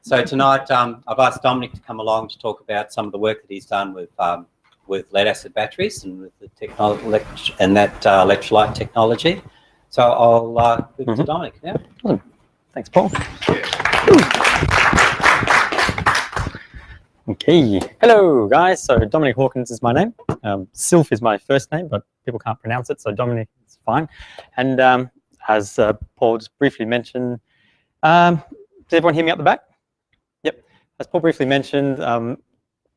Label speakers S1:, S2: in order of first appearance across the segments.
S1: So tonight I've asked Dominic to come along to talk about some of the work that he's done with lead-acid batteries and with the technology and that electrolyte technology. So I'll move to Dominic now.
S2: Awesome. Thanks, Paul. Okay. Hello, guys. So Dominic Hawkins is my name. Sylph is my first name, but people can't pronounce it, so Dominic is fine. And as Paul just briefly mentioned, did everyone hear me up the back? Yep. As Paul briefly mentioned,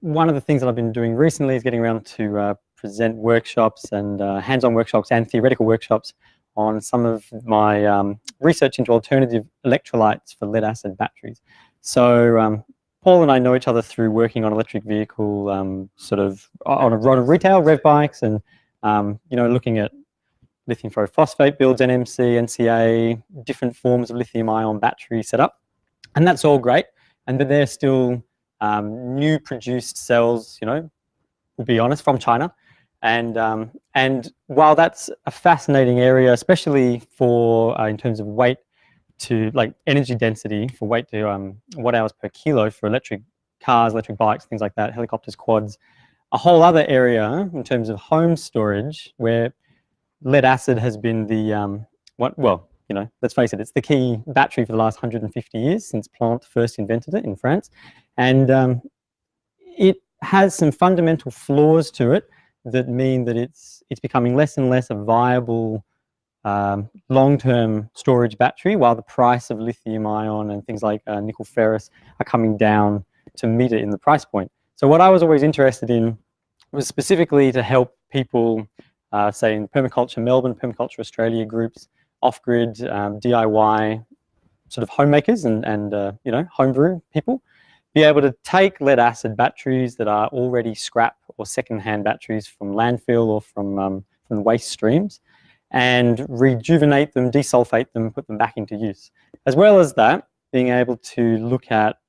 S2: one of the things that I've been doing recently is getting around to present workshops and hands-on workshops and theoretical workshops on some of my research into alternative electrolytes for lead-acid batteries. So Paul and I know each other through working on electric vehicle, sort of on a retail rev bikes, and you know, looking at lithium phosphate builds, NMC, NCA, different forms of lithium-ion battery setup, and that's all great. But they're still new produced cells, you know, to be honest, from China. And while that's a fascinating area, especially for in terms of weight to like energy density for weight to watt hours per kilo for electric cars, electric bikes, things like that, helicopters, quads, a whole other area in terms of home storage where lead acid has been the well, you know, let's face it, it's the key battery for the last 150 years since Planck first invented it in France. And it has some fundamental flaws to it that mean that it's becoming less and less a viable long-term storage battery, while the price of lithium-ion and things like nickel ferrous are coming down to meet it in the price point. So what I was always interested in was specifically to help people, say in permaculture Melbourne, permaculture Australia groups, off-grid, DIY sort of homemakers and you know, homebrew people, be able to take lead-acid batteries that are already scrap or second-hand batteries from landfill or from waste streams, and rejuvenate them, desulfate them, put them back into use. As well as that, being able to look at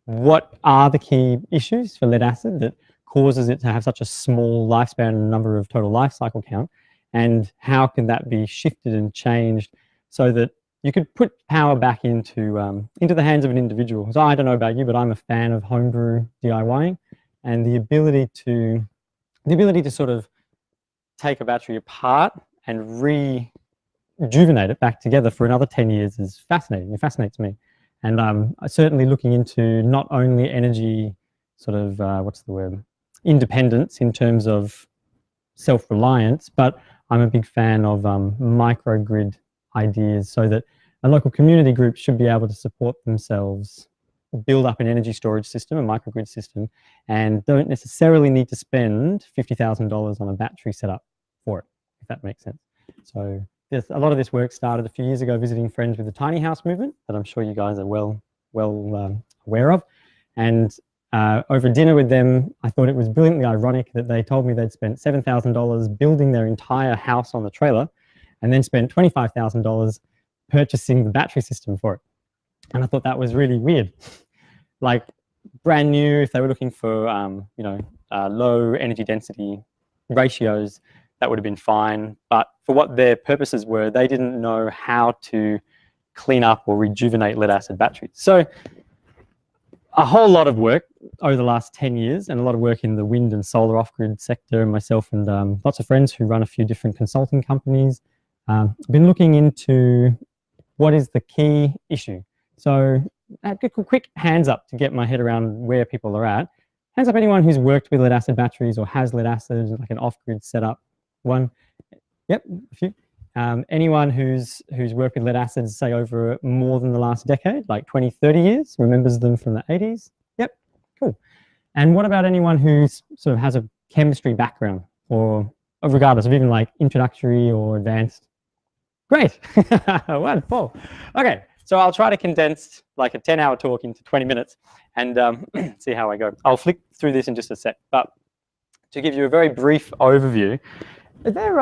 S2: what are the key issues for lead acid that causes it to have such a small lifespan and number of total life cycle count, and how can that be shifted and changed so that you could put power back into the hands of an individual. So I don't know about you, but I'm a fan of homebrew DIYing, and the ability to sort of take a battery apart and rejuvenate it back together for another 10 years is fascinating. It fascinates me. And I'm certainly looking into not only energy sort of, what's the word, independence in terms of self-reliance, but I'm a big fan of microgrid ideas, so that a local community group should be able to support themselves, build up an energy storage system, a microgrid system, and don't necessarily need to spend $50,000 on a battery setup for it, if that makes sense. So a lot of this work started a few years ago visiting friends with the tiny house movement that I'm sure you guys are well aware of. And over dinner with them, I thought it was brilliantly ironic that they told me they'd spent $7,000 building their entire house on the trailer and then spent $25,000 purchasing the battery system for it. And I thought that was really weird. Like brand new, if they were looking for you know, low energy density ratios, that would have been fine. But for what their purposes were, they didn't know how to clean up or rejuvenate lead acid batteries. So a whole lot of work over the last 10 years, and a lot of work in the wind and solar off-grid sector, and myself and lots of friends who run a few different consulting companies. I've been looking into what is the key issue. So a quick hands up to get my head around where people are at. Hands up anyone who's worked with lead acid batteries or has lead acid, like an off-grid setup. One, yep, a few. Anyone who's worked with lead acids, say over more than the last decade, like 20, 30 years, remembers them from the 80s? Yep, cool. And what about anyone who sort of has a chemistry background, or regardless of even like introductory or advanced? Great, wonderful. Okay, so I'll try to condense like a 10-hour talk into 20 minutes and see how I go. I'll flick through this in just a sec, but to give you a very brief overview, are there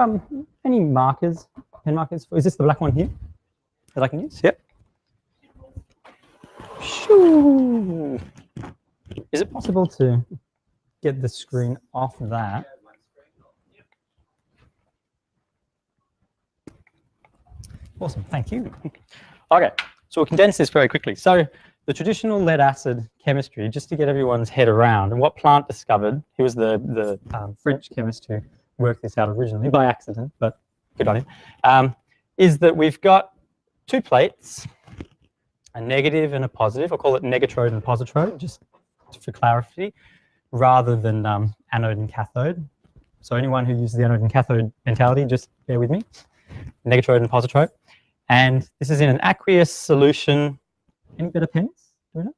S2: any markers, pen markers? Is this the black one here that I can use? Yep. Shoo. Is it possible to get the screen off that? Awesome, thank you. Okay, so we'll condense this very quickly. So the traditional lead acid chemistry, just to get everyone's head around, and what Plant discovered, he was the French chemist who worked this out originally by accident, but good on him, is that we've got two plates, a negative and a positive. I'll call it negatrode and positrode, just for clarity, rather than anode and cathode. So anyone who uses the anode and cathode mentality, just bear with me. Negatrode and positrode. And this is in an aqueous solution. Any better pens? Do we know?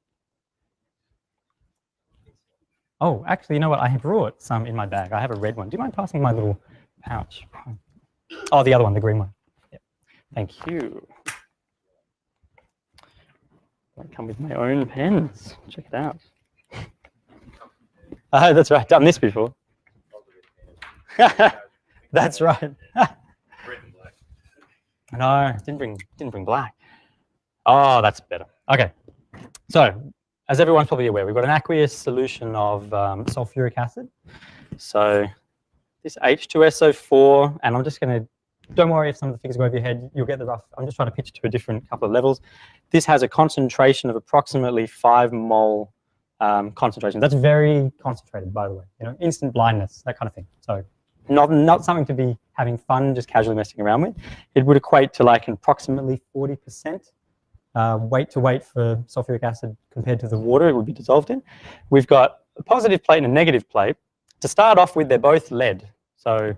S2: Oh, actually, you know what? I brought some in my bag. I have a red one. Do you mind passing my little pouch? Oh, the other one, the green one. Yep. Thank you. I come with my own pens. Check it out. That's right. Done this before. That's right. No, didn't bring black. Oh, that's better. Okay. So, as everyone's probably aware, we've got an aqueous solution of sulfuric acid. So, this H2SO4, and I'm just going to, don't worry if some of the figures go over your head, you'll get the rough. I'm just trying to pitch it to a different couple of levels. This has a concentration of approximately 5 mole concentration. That's very concentrated, by the way. You know, instant blindness, that kind of thing. So, not something to be having fun, just casually messing around with. It would equate to like an approximately 40% weight to weight for sulfuric acid compared to the water it would be dissolved in. We've got a positive plate and a negative plate. To start off with, they're both lead. So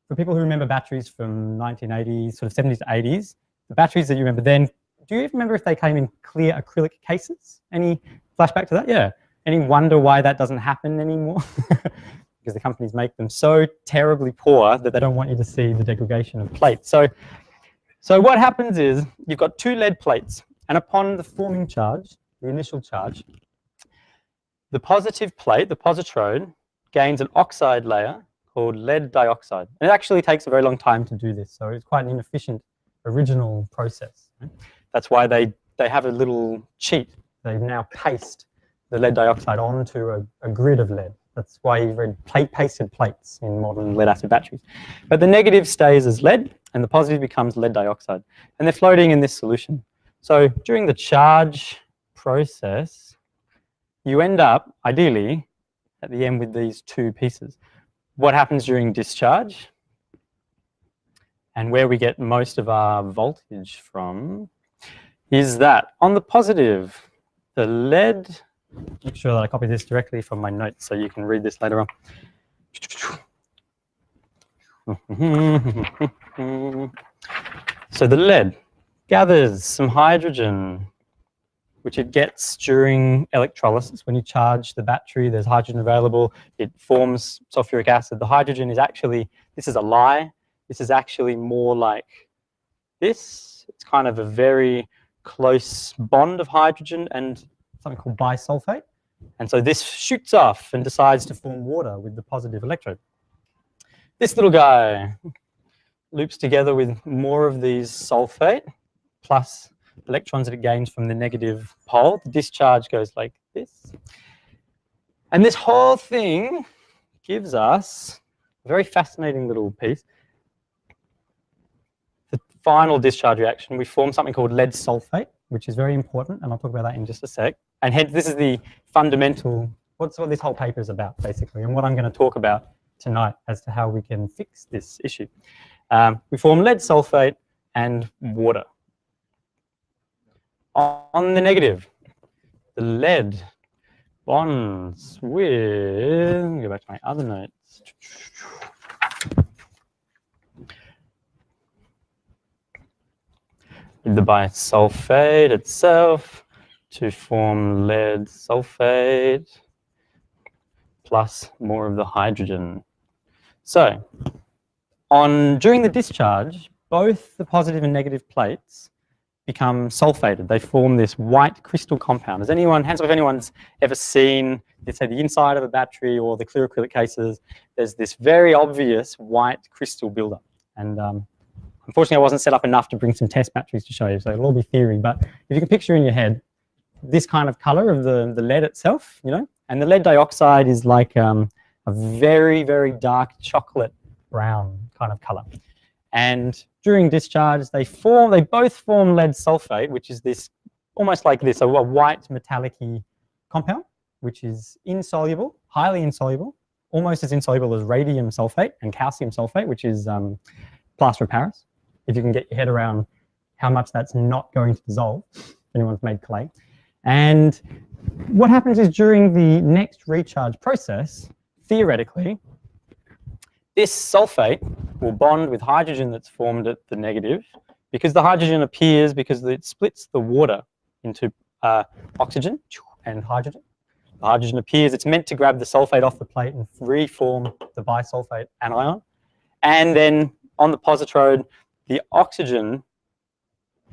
S2: for people who remember batteries from 1980s, sort of 70s to 80s, the batteries that you remember then, do you even remember if they came in clear acrylic cases? Any flashback to that? Yeah. Any wonder why that doesn't happen anymore? Because the companies make them so terribly poor that they don't want you to see the degradation of plates. So what happens is you've got two lead plates, and upon the forming charge, the initial charge, the positive plate, the positrode, gains an oxide layer called lead dioxide. And it actually takes a very long time to do this, so it's quite an inefficient original process. That's why they have a little cheat. They now paste the lead dioxide onto a grid of lead. That's why you've read pasted plates in modern lead acid batteries. But the negative stays as lead, and the positive becomes lead dioxide. And they're floating in this solution. So during the charge process, you end up, ideally, at the end with these two pieces. What happens during discharge, and where we get most of our voltage from, is that on the positive, the lead, make sure that I copy this directly from my notes so you can read this later on. So the lead gathers some hydrogen, which it gets during electrolysis. When you charge the battery, there's hydrogen available. It forms sulfuric acid. The hydrogen is actually, this is a lie. This is actually more like this. It's kind of a very close bond of hydrogen and something called bisulfate. And so this shoots off and decides to form water with the positive electrode. This little guy loops together with more of these sulfate plus electrons that it gains from the negative pole. The discharge goes like this. And this whole thing gives us a very fascinating little piece. The final discharge reaction, we form something called lead sulfate, which is very important, and I'll talk about that in just a sec. And hence, this is the fundamental, what this whole paper is about, basically, and what I'm going to talk about tonight as to how we can fix this issue. We form lead sulfate and water. On the negative, the lead bonds with, go back to my other notes. With the bisulfate itself to form lead sulfate plus more of the hydrogen. So, during the discharge, both the positive and negative plates become sulfated. They form this white crystal compound. Has anyone, hands up if anyone's ever seen, let's say, the inside of a battery or the clear acrylic cases, there's this very obvious white crystal buildup. And unfortunately, I wasn't set up enough to bring some test batteries to show you, so it'll all be theory. But if you can picture in your head this kind of color of the lead itself, you know, and the lead dioxide is like a very, very dark chocolate brown kind of color. And during discharge, they both form lead sulfate, which is this almost like this, a white metallic-y compound, which is insoluble, highly insoluble, almost as insoluble as radium sulfate and calcium sulfate, which is plaster of Paris, if you can get your head around how much that's not going to dissolve, if anyone's made clay. And what happens is during the next recharge process, theoretically, this sulfate will bond with hydrogen that's formed at the negative, because the hydrogen appears because it splits the water into oxygen and hydrogen. The hydrogen appears, it's meant to grab the sulfate off the plate and reform the bisulfate anion. And then on the positrode, the oxygen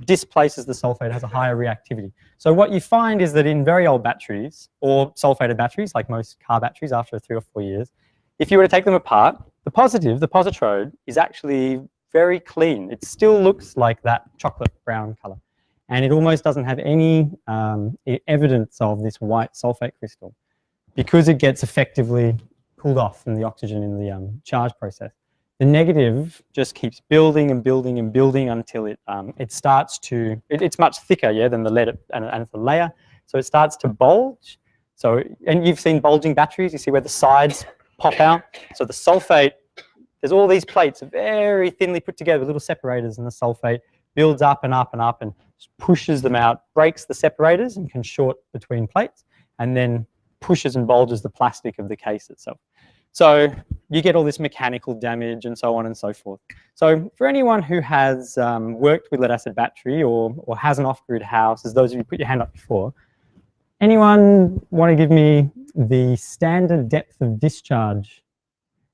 S2: displaces the sulfate, has a higher reactivity. So what you find is that in very old batteries, or sulfated batteries, like most car batteries after 3 or 4 years, if you were to take them apart, the positive, the positrode, is actually very clean. It still looks like that chocolate brown color. And it almost doesn't have any evidence of this white sulfate crystal because it gets effectively pulled off from the oxygen in the charge process. The negative just keeps building and building and building until it starts to, it's much thicker, yeah, than the lead, and it's a layer. So it starts to bulge. So, and you've seen bulging batteries, you see where the sides pop out. So the sulfate, there's all these plates very thinly put together, little separators, and the sulfate builds up and up and up and pushes them out, breaks the separators and can short between plates, and then pushes and bulges the plastic of the case itself. So you get all this mechanical damage and so on and so forth. So for anyone who has worked with lead acid battery or has an off-grid house, as those of you put your hand up before, anyone want to give me the standard depth of discharge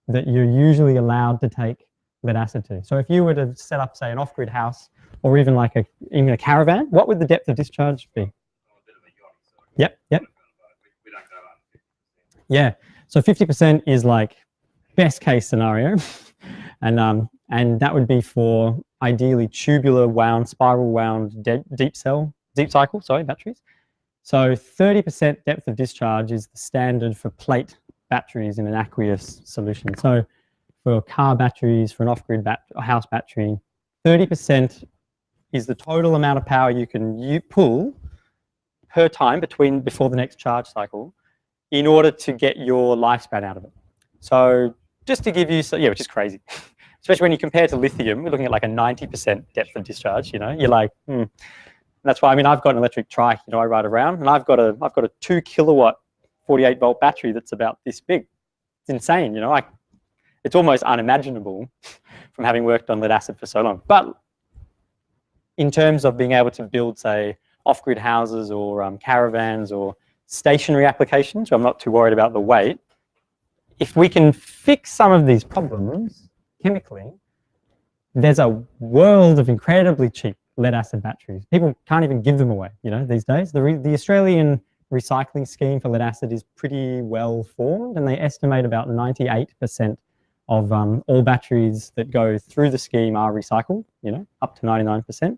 S2: that you're usually allowed to take lead acid to? So if you were to set up, say, an off-grid house or even like even a caravan, what would the depth of discharge be? Yep. Yeah. So 50% is like best case scenario, and that would be for ideally tubular wound, spiral wound, deep cycle batteries. So 30% depth of discharge is the standard for plate batteries in an aqueous solution. So for car batteries, for an off-grid house battery, 30% is the total amount of power you can pull per time before the next charge cycle, in order to get your lifespan out of it. So just to give you, which is crazy, especially when you compare to lithium, we're looking at like a 90% depth of discharge, you know, you're like, That's why, I mean, I've got an electric trike, you know, I ride around, and I've got a 2 kilowatt, 48 volt battery that's about this big. It's insane, you know, it's almost unimaginable from having worked on lead acid for so long. But in terms of being able to build, say, off-grid houses or caravans or stationary applications, where I'm not too worried about the weight, if we can fix some of these problems chemically, there's a world of incredibly cheap lead acid batteries. People can't even give them away, you know, these days. The Australian recycling scheme for lead acid is pretty well formed, and they estimate about 98% of all batteries that go through the scheme are recycled, you know, up to 99%.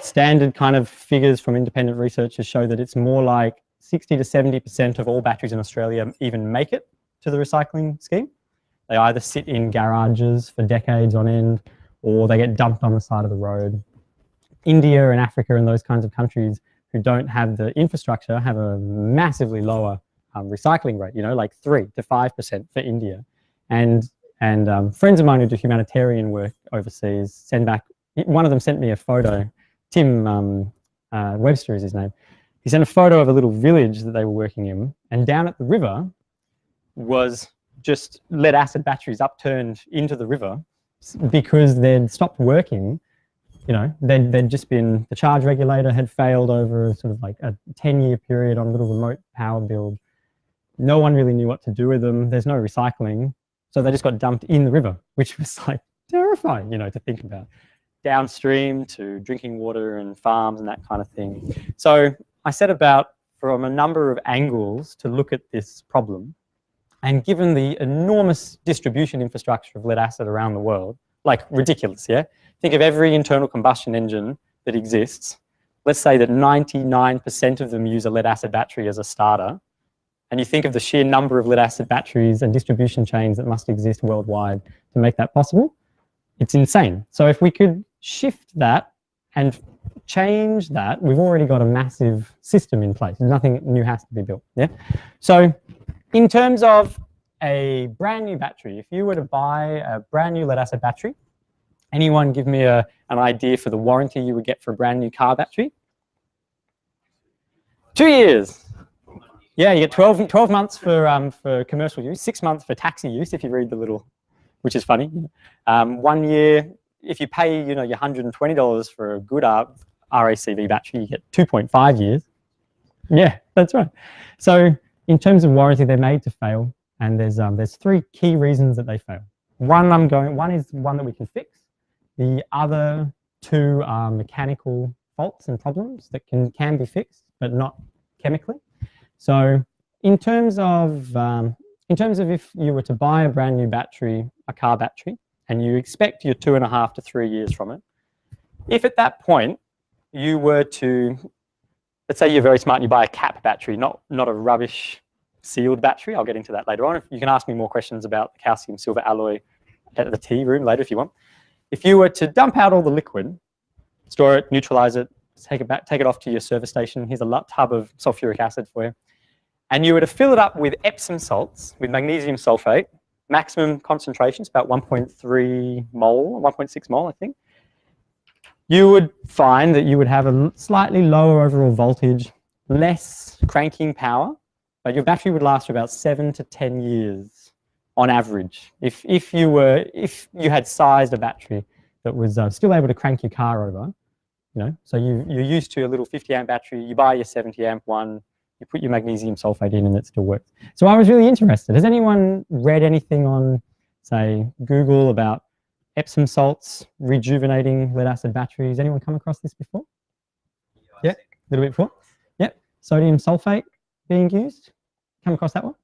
S2: Standard kind of figures from independent researchers show that it's more like 60 to 70% of all batteries in Australia even make it to the recycling scheme. They either sit in garages for decades on end, or they get dumped on the side of the road. India and Africa and those kinds of countries who don't have the infrastructure have a massively lower recycling rate, you know, like 3 to 5% for India. And friends of mine who do humanitarian work overseas send back, one of them sent me a photo, Tim Webster is his name. He sent a photo of a little village that they were working in, and down at the river was just lead acid batteries upturned into the river because they'd stopped working. You know, they'd just been, the charge regulator had failed over sort of like a 10-year period on a little remote power build. No one really knew what to do with them. There's no recycling. So they just got dumped in the river, which was like terrifying, you know, to think about. Downstream to drinking water and farms and that kind of thing. So I set about from a number of angles to look at this problem. And given the enormous distribution infrastructure of lead acid around the world, like ridiculous, yeah? Think of every internal combustion engine that exists. Let's say that 99% of them use a lead acid battery as a starter. And you think of the sheer number of lead acid batteries and distribution chains that must exist worldwide to make that possible. It's insane. So if we could shift that and change that, we've already got a massive system in place. Nothing new has to be built. Yeah. So in terms of a brand new battery, if you were to buy a brand new lead acid battery, anyone give me an idea for the warranty you would get for a brand new car battery? 2 years. Yeah, you get 12 months for commercial use, 6 months for taxi use if you read the little, which is funny. 1 year, if you pay your $120 for a good RACV battery, you get 2.5 years. Yeah, that's right. So in terms of warranty, they're made to fail, and there's 3 key reasons that they fail. One is one that we can fix. The other 2 are mechanical faults and problems that can be fixed, but not chemically. So in terms of if you were to buy a brand new battery, a car battery, and you expect your 2.5 to 3 years from it, if at that point you were to, let's say you're very smart and you buy a cap battery, not a rubbish sealed battery. I'll get into that later on. You can ask me more questions about the calcium silver alloy at the tea room later if you want. If you were to dump out all the liquid, store it, neutralize it, take it off to your service station, here's a tub of sulfuric acid for you, and you were to fill it up with Epsom salts, with magnesium sulfate, maximum concentrations, about 1.3 mole, 1.6 mole, I think, you would find that you would have a slightly lower overall voltage, less cranking power, but your battery would last for about 7 to 10 years on average. If you had sized a battery that was still able to crank your car over, so you're used to a little 50 amp battery, you buy your 70 amp one, you put your magnesium sulfate in and it still works. So I was really interested. Has anyone read anything on, say, Google about Epsom salts rejuvenating lead acid batteries? Anyone come across this before? Yeah, a little bit before. Yep, sodium sulfate being used. Come across that one?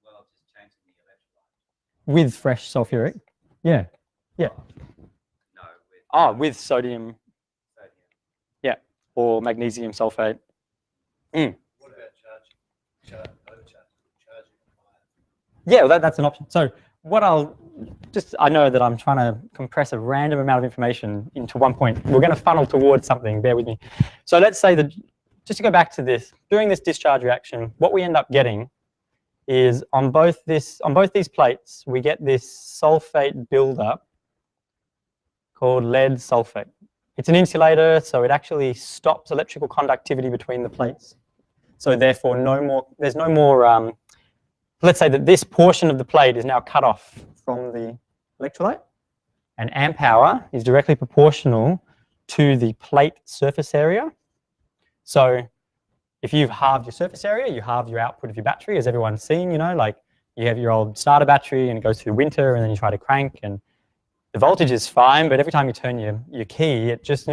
S1: Well, just changing the electrolyte.
S2: With fresh sulfuric? Yeah, yeah.
S1: No,
S2: with sodium. Yeah, or magnesium sulfate. Mm.
S3: What about overcharging?
S2: Yeah, well, that's an option. So what I know that I'm trying to compress a random amount of information into one point. We're going to funnel towards something, bear with me. So let's say that, just to go back to this, during this discharge reaction, what we end up getting is on both these plates, we get this sulfate buildup called lead sulfate. It's an insulator, so it actually stops electrical conductivity between the plates. So therefore, there's no more, let's say that this portion of the plate is now cut off from the electrolyte, and amp hour is directly proportional to the plate surface area. So if you've halved your surface area, you halve your output of your battery, as everyone's seen, like you have your old starter battery and it goes through winter and then you try to crank and the voltage is fine, but every time you turn your key, it just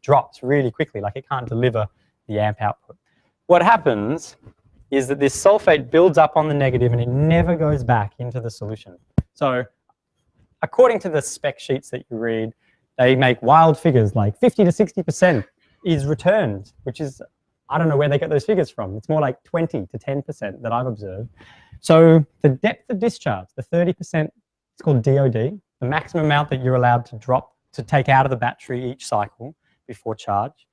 S2: drops really quickly, like it can't deliver the amp output. What happens is that this sulfate builds up on the negative and it never goes back into the solution. So according to the spec sheets that you read, they make wild figures like 50 to 60% is returned, which is, I don't know where they get those figures from. It's more like 20 to 10% that I've observed. So the depth of discharge, the 30%, it's called DOD, the maximum amount that you're allowed to drop, to take out of the battery each cycle before charge.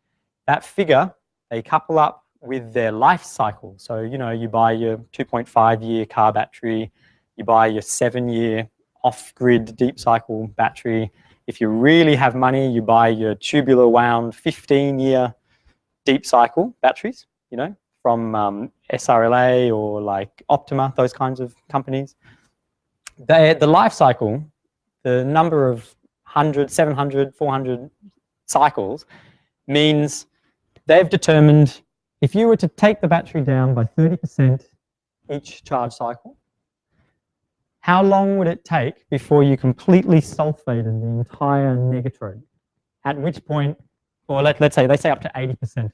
S2: That figure, they couple up with their life cycle. So, you buy your 2.5-year car battery, you buy your 7-year off-grid deep cycle battery. If you really have money, you buy your tubular wound 15-year deep cycle batteries, from SRLA or like Optima, those kinds of companies. The life cycle, the number of 100, 700, 400 cycles means they've determined if you were to take the battery down by 30% each charge cycle, how long would it take before you completely sulfated the entire negatrode? At which point, or let's say, they say up to 80%,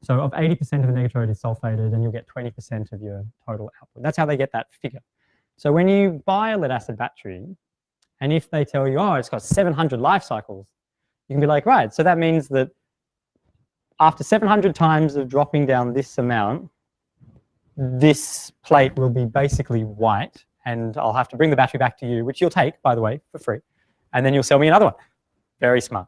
S2: So of 80% of the negatrode is sulfated and you'll get 20% of your total output. That's how they get that figure. So when you buy a lead acid battery, and if they tell you, oh, it's got 700 life cycles, you can be like, right, so that means that after 700 times of dropping down this amount, this plate will be basically white, and I'll have to bring the battery back to you, which you'll take, by the way, for free, and then you'll sell me another one. Very smart.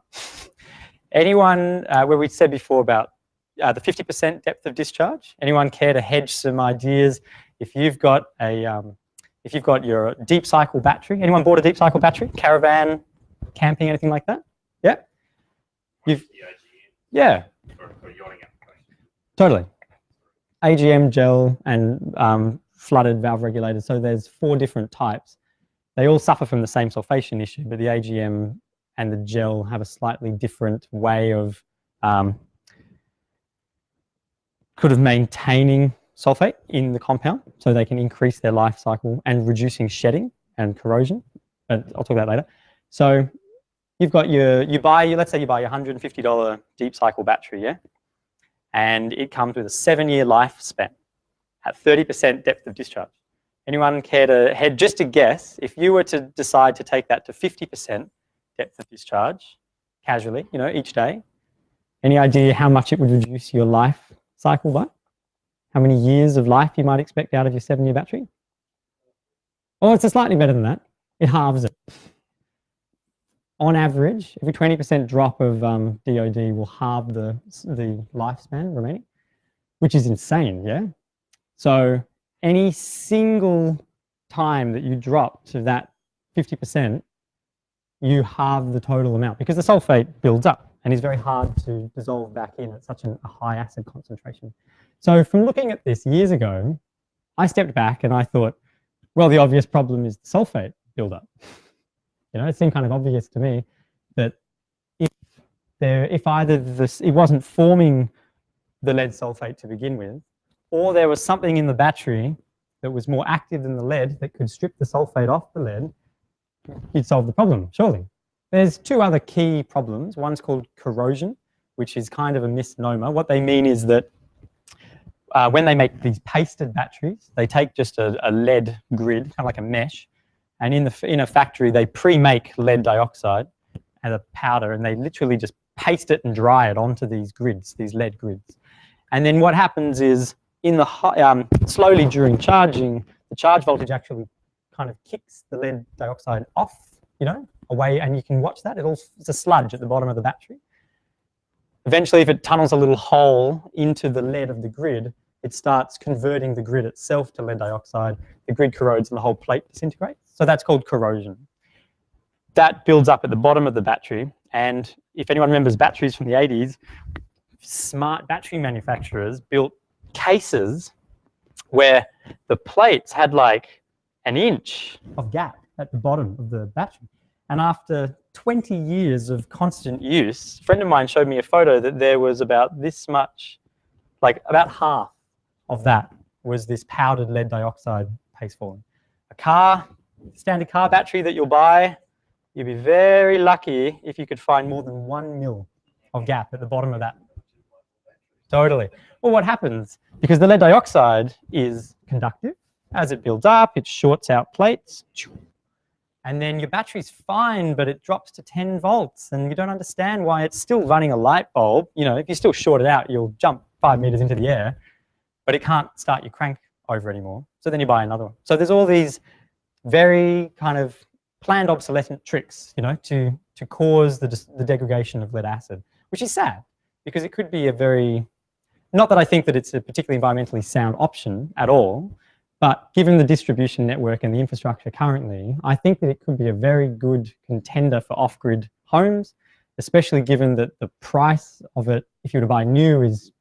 S2: Anyone, where we said before about the 50% depth of discharge, anyone care to hedge some ideas? If you've got your deep cycle battery, anyone bought a deep cycle battery? Caravan, camping, anything like that? Yeah? Yeah. Totally. AGM gel and flooded valve regulators. So there's 4 different types. They all suffer from the same sulfation issue, but the AGM and the gel have a slightly different way of maintaining sulfate in the compound, so they can increase their life cycle and reducing shedding and corrosion. But I'll talk about that later. So you've got let's say you buy your $150 deep cycle battery, yeah? And it comes with a 7-year lifespan at 30% depth of discharge. Anyone care to head, just to guess, if you were to decide to take that to 50% depth of discharge, casually, each day, any idea how much it would reduce your life cycle by? How many years of life you might expect out of your 7-year battery? Oh, it's slightly better than that. It halves it. On average, every 20% drop of DOD will halve the lifespan remaining, which is insane, yeah? So any single time that you drop to that 50%, you halve the total amount, because the sulfate builds up and is very hard to dissolve back in at such a high acid concentration. So from looking at this years ago, I stepped back and I thought, well, the obvious problem is the sulfate buildup. It seemed kind of obvious to me that if either it wasn't forming the lead sulfate to begin with, or there was something in the battery that was more active than the lead that could strip the sulfate off the lead, you'd solve the problem, surely. There's 2 other key problems. One's called corrosion, which is kind of a misnomer. What they mean is that when they make these pasted batteries, they take just a lead grid, kind of like a mesh, and in a factory, they pre-make lead dioxide as a powder, and they literally just paste it and dry it onto these grids, these lead grids. And then what happens is, slowly during charging, the charge voltage actually kind of kicks the lead dioxide off, away, and you can watch that. It's a sludge at the bottom of the battery. Eventually, if it tunnels a little hole into the lead of the grid, it starts converting the grid itself to lead dioxide. The grid corrodes and the whole plate disintegrates. So that's called corrosion. That builds up at the bottom of the battery. And if anyone remembers batteries from the 80s, smart battery manufacturers built cases where the plates had like an inch of gap at the bottom of the battery. And after 20 years of constant use, a friend of mine showed me a photo that there was about this much, like about half of that was this powdered lead dioxide paste falling. A standard car battery that you'll buy, you'll be very lucky if you could find more than 1 mil of gap at the bottom of that. Totally. Well, what happens, because the lead dioxide is conductive, as it builds up, it shorts out plates, and then your battery's fine, but it drops to 10 volts, and you don't understand why it's still running a light bulb. If you still short it out, you'll jump 5 meters into the air, but it can't start your crank over anymore. So then you buy another one. So there's all these very kind of planned obsolescent tricks, to cause the degradation of lead acid, which is sad, because it could be a very, not that I think that it's a particularly environmentally sound option at all, but given the distribution network and the infrastructure currently, I think that it could be a very good contender for off-grid homes, especially given that the price of it, if you were to buy new, is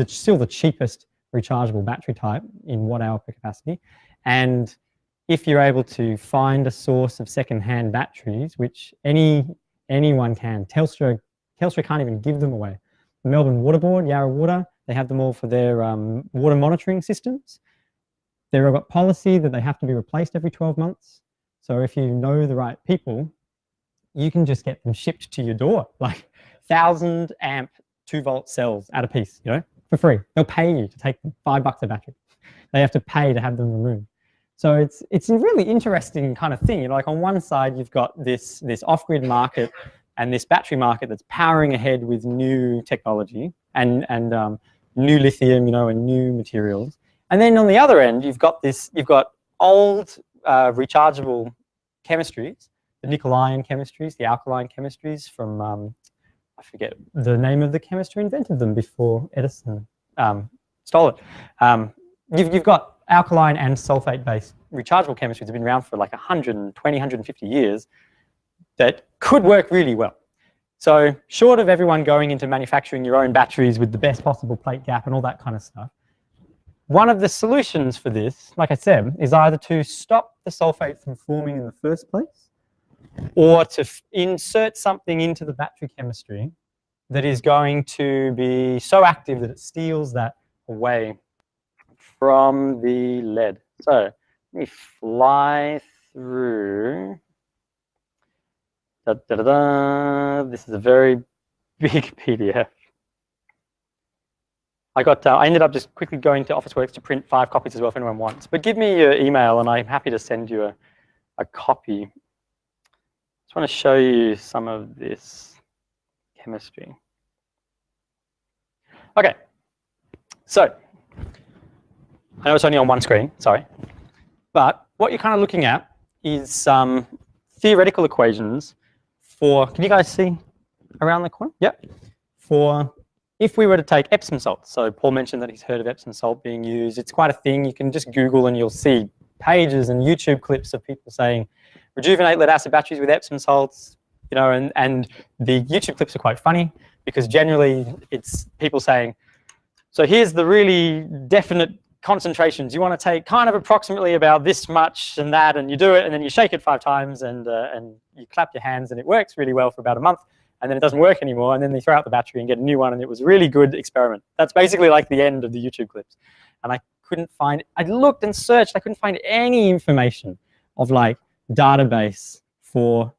S2: still the cheapest rechargeable battery type in watt-hour per capacity. And if you're able to find a source of second-hand batteries, which anyone can, Telstra can't even give them away. The Melbourne Water Board, Yarra Water, they have them all for their water monitoring systems. They've got policy that they have to be replaced every 12 months. So if you know the right people, you can just get them shipped to your door, like 1,000 amp 2-volt cells at a piece, for free. They'll pay you to take them, $5 a battery. They have to pay to have them removed. So it's a really interesting kind of thing. Like on one side, you've got this off-grid market and this battery market that's powering ahead with new technology and new lithium, and new materials. And then on the other end, you've got old rechargeable chemistries, the nickel-ion chemistries, the alkaline chemistries from I forget the name of the chemist who invented them before Edison stole it. You've got alkaline and sulfate-based rechargeable chemistries that have been around for like 120, 150 years that could work really well. So short of everyone going into manufacturing your own batteries with the best possible plate gap and all that kind of stuff, one of the solutions for this, like I said, is either to stop the sulfate from forming in the first place or to insert something into the battery chemistry that is going to be so active that it steals that away from the lead. So let me fly through. This is a very big PDF. I ended up just quickly going to Officeworks to print 5 copies as well if anyone wants. But give me your email and I'm happy to send you a copy. Just want to show you some of this chemistry. Okay, so I know it's only on one screen, sorry. But what you're kind of looking at is some theoretical equations for, can you guys see around the corner? Yep. For if we were to take Epsom salt. So Paul mentioned that he's heard of Epsom salt being used. It's quite a thing. You can just Google and you'll see pages and YouTube clips of people saying, rejuvenate lead acid batteries with Epsom salts, you know, and the YouTube clips are quite funny because generally it's people saying, so here's the really definite concentrations. You want to take kind of approximately about this much and that, and you do it, and then you shake it 5 times, and you clap your hands, and it works really well for about a month, and then it doesn't work anymore, and then they throw out the battery and get a new one, and it was a really good experiment. That's basically like the end of the YouTube clips. And I couldn't find, I looked and searched, I couldn't find any information of like database for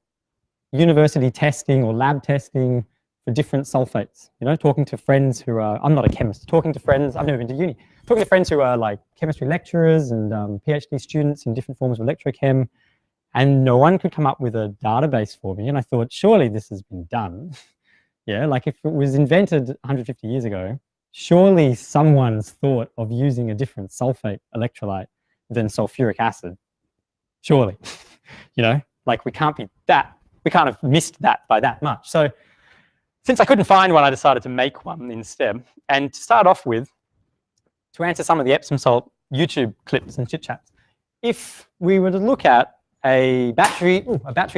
S2: university testing or lab testing for different sulfates. You know, talking to friends who are, I'm not a chemist, talking to friends, I've never been to uni, talking to friends who are like chemistry lecturers and PhD students in different forms of electrochem, and no one could come up with a database for me. And I thought, surely this has been done. Yeah, like if it was invented 150 years ago, surely someone's thought of using a different sulfate electrolyte than sulfuric acid. Surely, you know, like we can't be that, we can't have missed that by that much. So since I couldn't find one, I decided to make one instead. And to start off with, to answer some of the Epsom salt YouTube clips and chit chats, if we were to look at a battery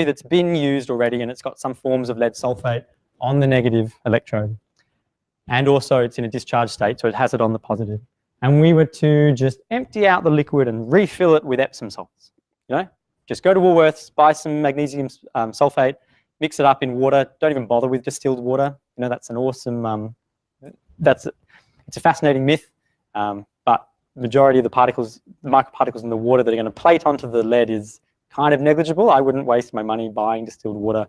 S2: that's been used already and it's got some forms of lead sulfate on the negative electrode, and also it's in a discharge state, so it has it on the positive, and we were to just empty out the liquid and refill it with Epsom salts, you know, just go to Woolworths, buy some magnesium sulfate, mix it up in water, don't even bother with distilled water, you know, that's an awesome, it's a fascinating myth, but the majority of the particles, the microparticles in the water that are going to plate onto the lead is kind of negligible. I wouldn't waste my money buying distilled water,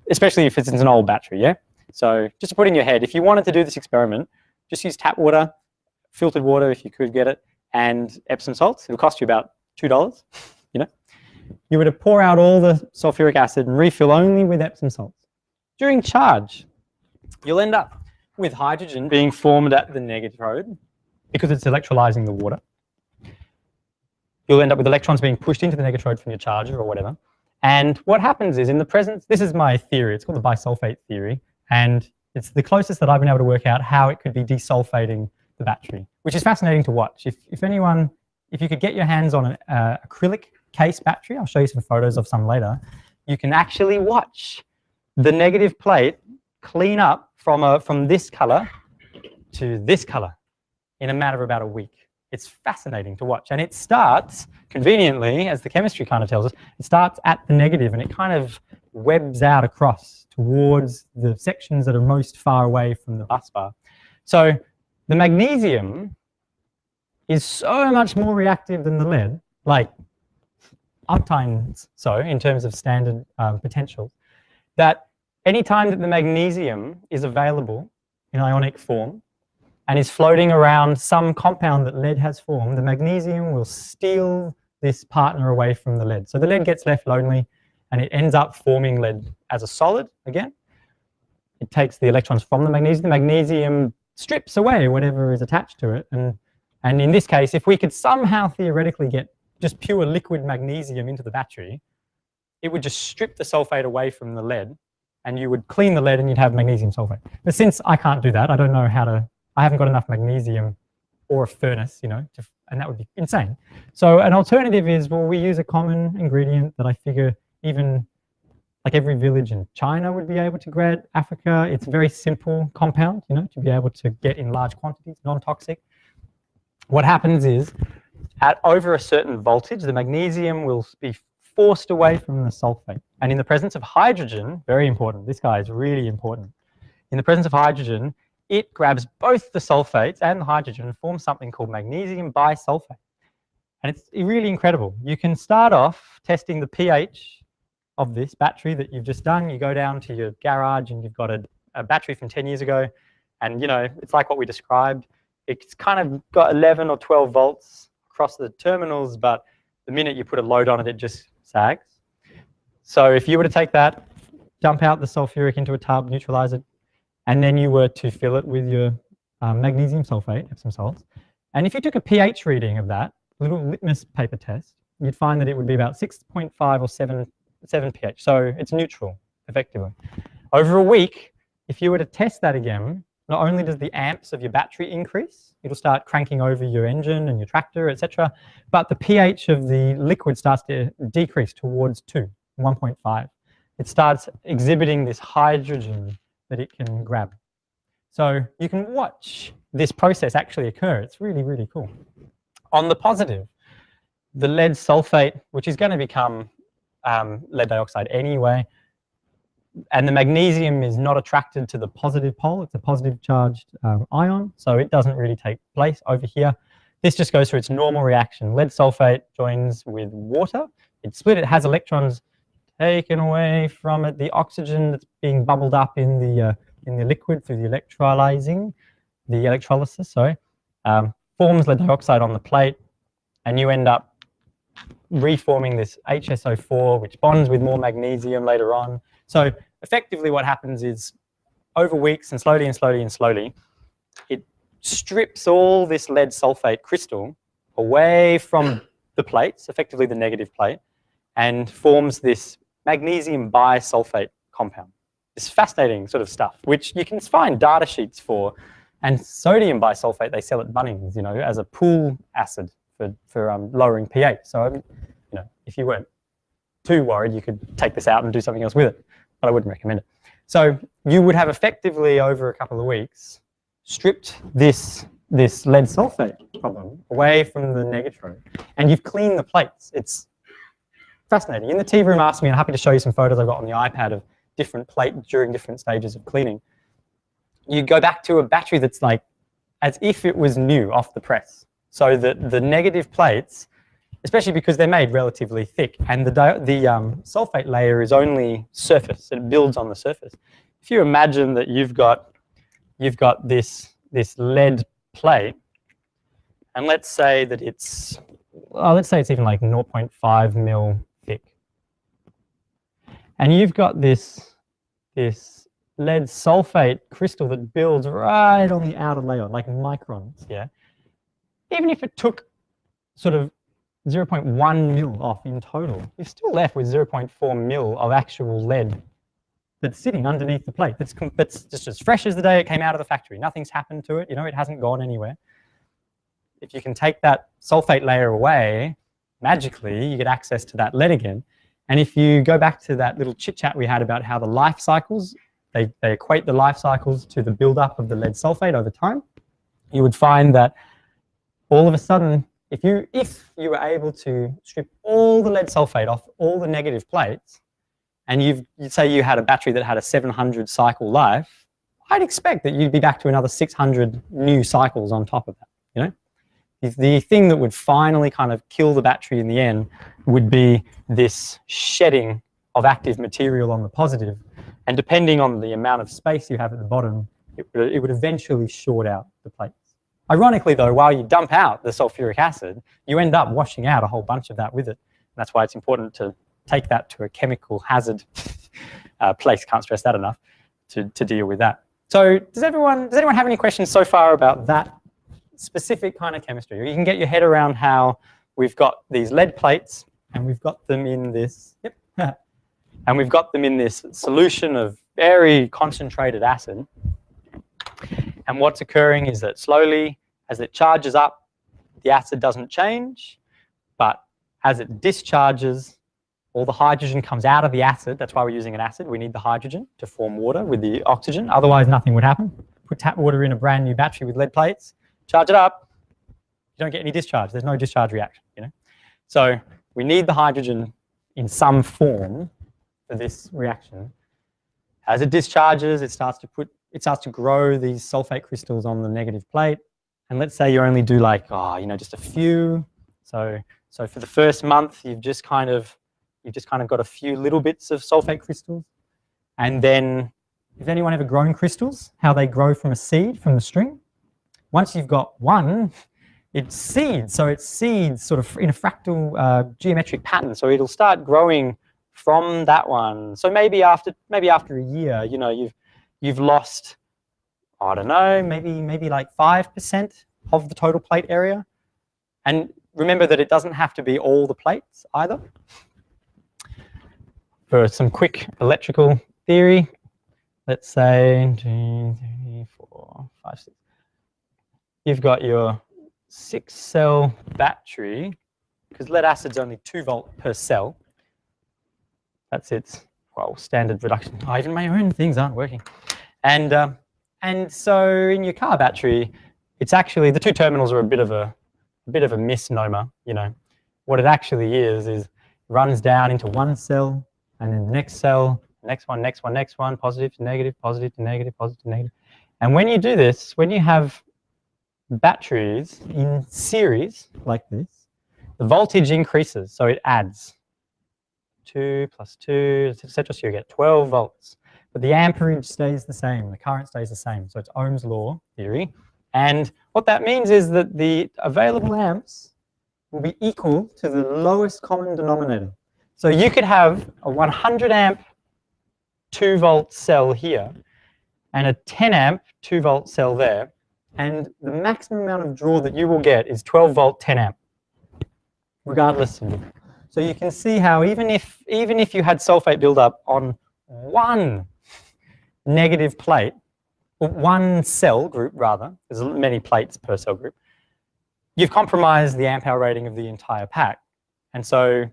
S2: especially if it's an old battery, yeah? So just to put in your head, if you wanted to do this experiment, just use tap water, filtered water if you could get it, and Epsom salts. It'll cost you about $2, you know? You were to pour out all the sulfuric acid and refill only with Epsom salts. During charge, you'll end up with hydrogen being formed at the negative because it's electrolyzing the water. You'll end up with electrons being pushed into the negative from your charger or whatever. And what happens is in the presence, this is my theory, it's called the bisulfate theory, and it's the closest that I've been able to work out how it could be desulfating the battery, which is fascinating to watch. If you could get your hands on an acrylic case battery, I'll show you some photos of some later, you can actually watch the negative plate clean up from this color to this color in a matter of about a week. It's fascinating to watch. And it starts, conveniently, as the chemistry kind of tells us, it starts at the negative and it kind of webs out across towards the sections that are most far away from the bus bar. So the magnesium is so much more reactive than the lead, like uptimes so in terms of standard potentials, that any time that the magnesium is available in ionic form and is floating around some compound that lead has formed, the magnesium will steal this partner away from the lead. So the lead gets left lonely and it ends up forming lead as a solid again. It takes the electrons from the magnesium. The magnesium strips away whatever is attached to it. And in this case, if we could somehow theoretically get just pure liquid magnesium into the battery, it would just strip the sulfate away from the lead and you would clean the lead and you'd have magnesium sulfate. But since I can't do that, I don't know how to, I haven't got enough magnesium or a furnace, you know, and that would be insane. So an alternative is, well, we use a common ingredient that I figure even like every village in China would be able to grab. Africa, it's a very simple compound, you know, to be able to get in large quantities, non-toxic. What happens is, at over a certain voltage, the magnesium will be forced away from the sulfate. And in the presence of hydrogen, very important, this guy is really important. In the presence of hydrogen, it grabs both the sulfates and the hydrogen and forms something called magnesium bisulfate. And it's really incredible. You can start off testing the pH of this battery that you've just done. You go down to your garage and you've got a battery from 10 years ago. And, you know, it's like what we described. It's kind of got 11 or 12 volts across the terminals, but the minute you put a load on it, it just sags. So if you were to take that, dump out the sulfuric into a tub, neutralize it, and then you were to fill it with your magnesium sulfate, Epsom salts, and if you took a pH reading of that, a little litmus paper test, you'd find that it would be about 6.5 or 7 pH. So it's neutral, effectively. Over a week, if you were to test that again, not only does the amps of your battery increase, it'll start cranking over your engine and your tractor, etc., but the pH of the liquid starts to decrease towards 1.5. It starts exhibiting this hydrogen that it can grab. So you can watch this process actually occur. It's really, really cool. On the positive, the lead sulfate, which is going to become lead dioxide anyway, and the magnesium is not attracted to the positive pole. It's a positive charged ion, so it doesn't really take place over here. This just goes through its normal reaction. Lead sulfate joins with water. It's split. It has electrons taken away from it. The oxygen that's being bubbled up in the liquid through the electrolysis, forms lead dioxide on the plate, and you end up reforming this HSO4, which bonds with more magnesium later on. So effectively what happens is, over weeks and slowly and slowly and slowly, it strips all this lead sulfate crystal away from the plates, effectively the negative plate, and forms this magnesium bisulfate compound. This fascinating sort of stuff, which you can find data sheets for. And sodium bisulfate, they sell at Bunnings, you know, as a pool acid for lowering pH. So, you know, if you weren't too worried, you could take this out and do something else with it, but I wouldn't recommend it. So you would have effectively, over a couple of weeks, stripped this lead sulfate problem away from the negatron, and you've cleaned the plates. It's fascinating. In the tea room, ask me, and I'm happy to show you some photos I've got on the iPad of different plates during different stages of cleaning. You go back to a battery that's like as if it was new off the press. So that the negative plates, especially because they're made relatively thick, and the sulfate layer is only surface, it builds on the surface. If you imagine that you've got this lead plate, and let's say that it's even like 0.5 mil thick, and you've got this lead sulfate crystal that builds right on the outer layer, like microns, yeah? Even if it took sort of 0.1 mil off in total, you're still left with 0.4 mil of actual lead that's sitting underneath the plate. That's just as fresh as the day it came out of the factory. Nothing's happened to it, you know, it hasn't gone anywhere. If you can take that sulfate layer away, magically you get access to that lead again. And if you go back to that little chit-chat we had about how the life cycles, they equate the life cycles to the buildup of the lead sulfate over time, you would find that all of a sudden, if you were able to strip all the lead sulfate off all the negative plates, and you'd say you had a battery that had a 700 cycle life, I'd expect that you'd be back to another 600 new cycles on top of that, you know? The thing that would finally kind of kill the battery in the end would be this shedding of active material on the positive. And depending on the amount of space you have at the bottom, it would eventually short out the plates. Ironically though, while you dump out the sulfuric acid, you end up washing out a whole bunch of that with it. And that's why it's important to take that to a chemical hazard place, can't stress that enough, to deal with that. So does anyone have any questions so far about that specific kind of chemistry? You can get your head around how we've got these lead plates and we've got them in this, and we've got them in this solution of very concentrated acid. And what's occurring is that slowly, as it charges up, the acid doesn't change, but as it discharges, all the hydrogen comes out of the acid. That's why we're using an acid. We need the hydrogen to form water with the oxygen. Otherwise, nothing would happen. Put tap water in a brand new battery with lead plates, charge it up, you don't get any discharge. There's no discharge reaction, you know. So we need the hydrogen in some form for this reaction. As it discharges, it starts to grow these sulfate crystals on the negative plate. And let's say you only do like, just a few. So for the first month, you've just kind of got a few little bits of sulfate crystals. And then, has anyone ever grown crystals? How they grow from a seed, from the string? Once you've got one, it seeds. So it seeds sort of in a fractal geometric pattern. So it'll start growing from that one. So maybe after a year, you know, you've lost, I don't know, maybe like 5% of the total plate area. And remember that it doesn't have to be all the plates either. For some quick electrical theory, let's say 2, 3, 4, 5, 6. You've got your 6-cell battery, because lead acid's only 2 volt per cell. That's its, well, standard reduction. Oh, even my own things aren't working. And so in your car battery, it's actually, the 2 terminals are a bit of a misnomer, you know. What it actually is runs down into 1 cell, and then the next cell, next one, positive to negative, positive to negative, positive to negative. And when you do this, when you have batteries in series like this, the voltage increases, so it adds 2 plus 2, etc. So you get 12 volts. But the amperage stays the same, the current stays the same. So it's Ohm's Law Theory. And what that means is that the available amps will be equal to the lowest common denominator. So you could have a 100 amp 2 volt cell here and a 10 amp 2 volt cell there. And the maximum amount of draw that you will get is 12 volt 10 amp, regardless of it. So you can see how even if you had sulfate buildup on one negative plate, or one cell group rather, there's many plates per cell group, you've compromised the amp hour rating of the entire pack. And so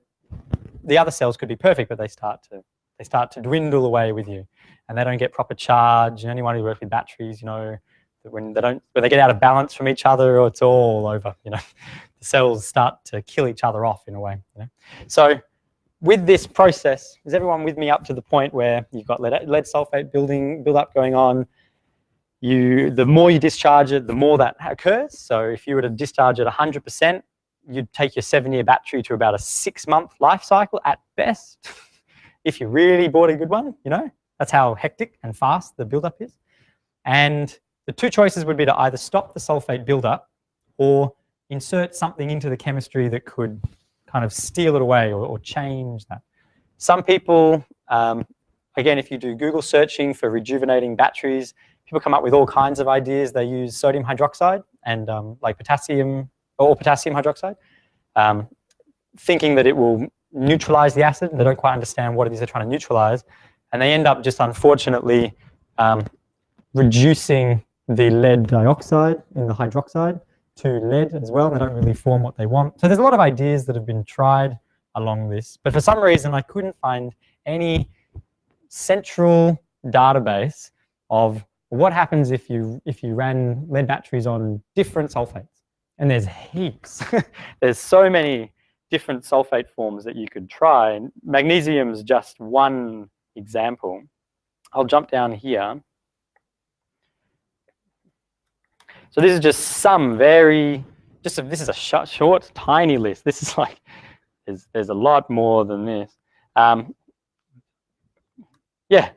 S2: the other cells could be perfect, but they start to dwindle away with you, and they don't get proper charge. And anyone who works with batteries, you know, that when they get out of balance from each other, it's all over. You know, the cells start to kill each other off in a way. You know? So with this process, is everyone with me up to the point where you've got lead sulfate build-up going on? The more you discharge it, the more that occurs. So if you were to discharge at 100%, you'd take your 7-year battery to about a 6-month life cycle at best. If you really bought a good one, you know, that's how hectic and fast the buildup is. And the 2 choices would be to either stop the sulfate buildup or insert something into the chemistry that could kind of steal it away or change that. Some people, again, if you do Google searching for rejuvenating batteries, people come up with all kinds of ideas. They use sodium hydroxide and like potassium hydroxide, thinking that it will neutralize the acid. They don't quite understand what it is they're trying to neutralize. And they end up just unfortunately reducing the lead dioxide in the hydroxide to lead as well. They don't really form what they want. So there's a lot of ideas that have been tried along this. But for some reason, I couldn't find any central database of what happens if you ran lead batteries on different sulfates. And there's heaps. There's so many different sulfate forms that you could try. And magnesium's just one example. I'll jump down here. So this is just some this is a short, tiny list. This is like, there's a lot more than this. Yeah.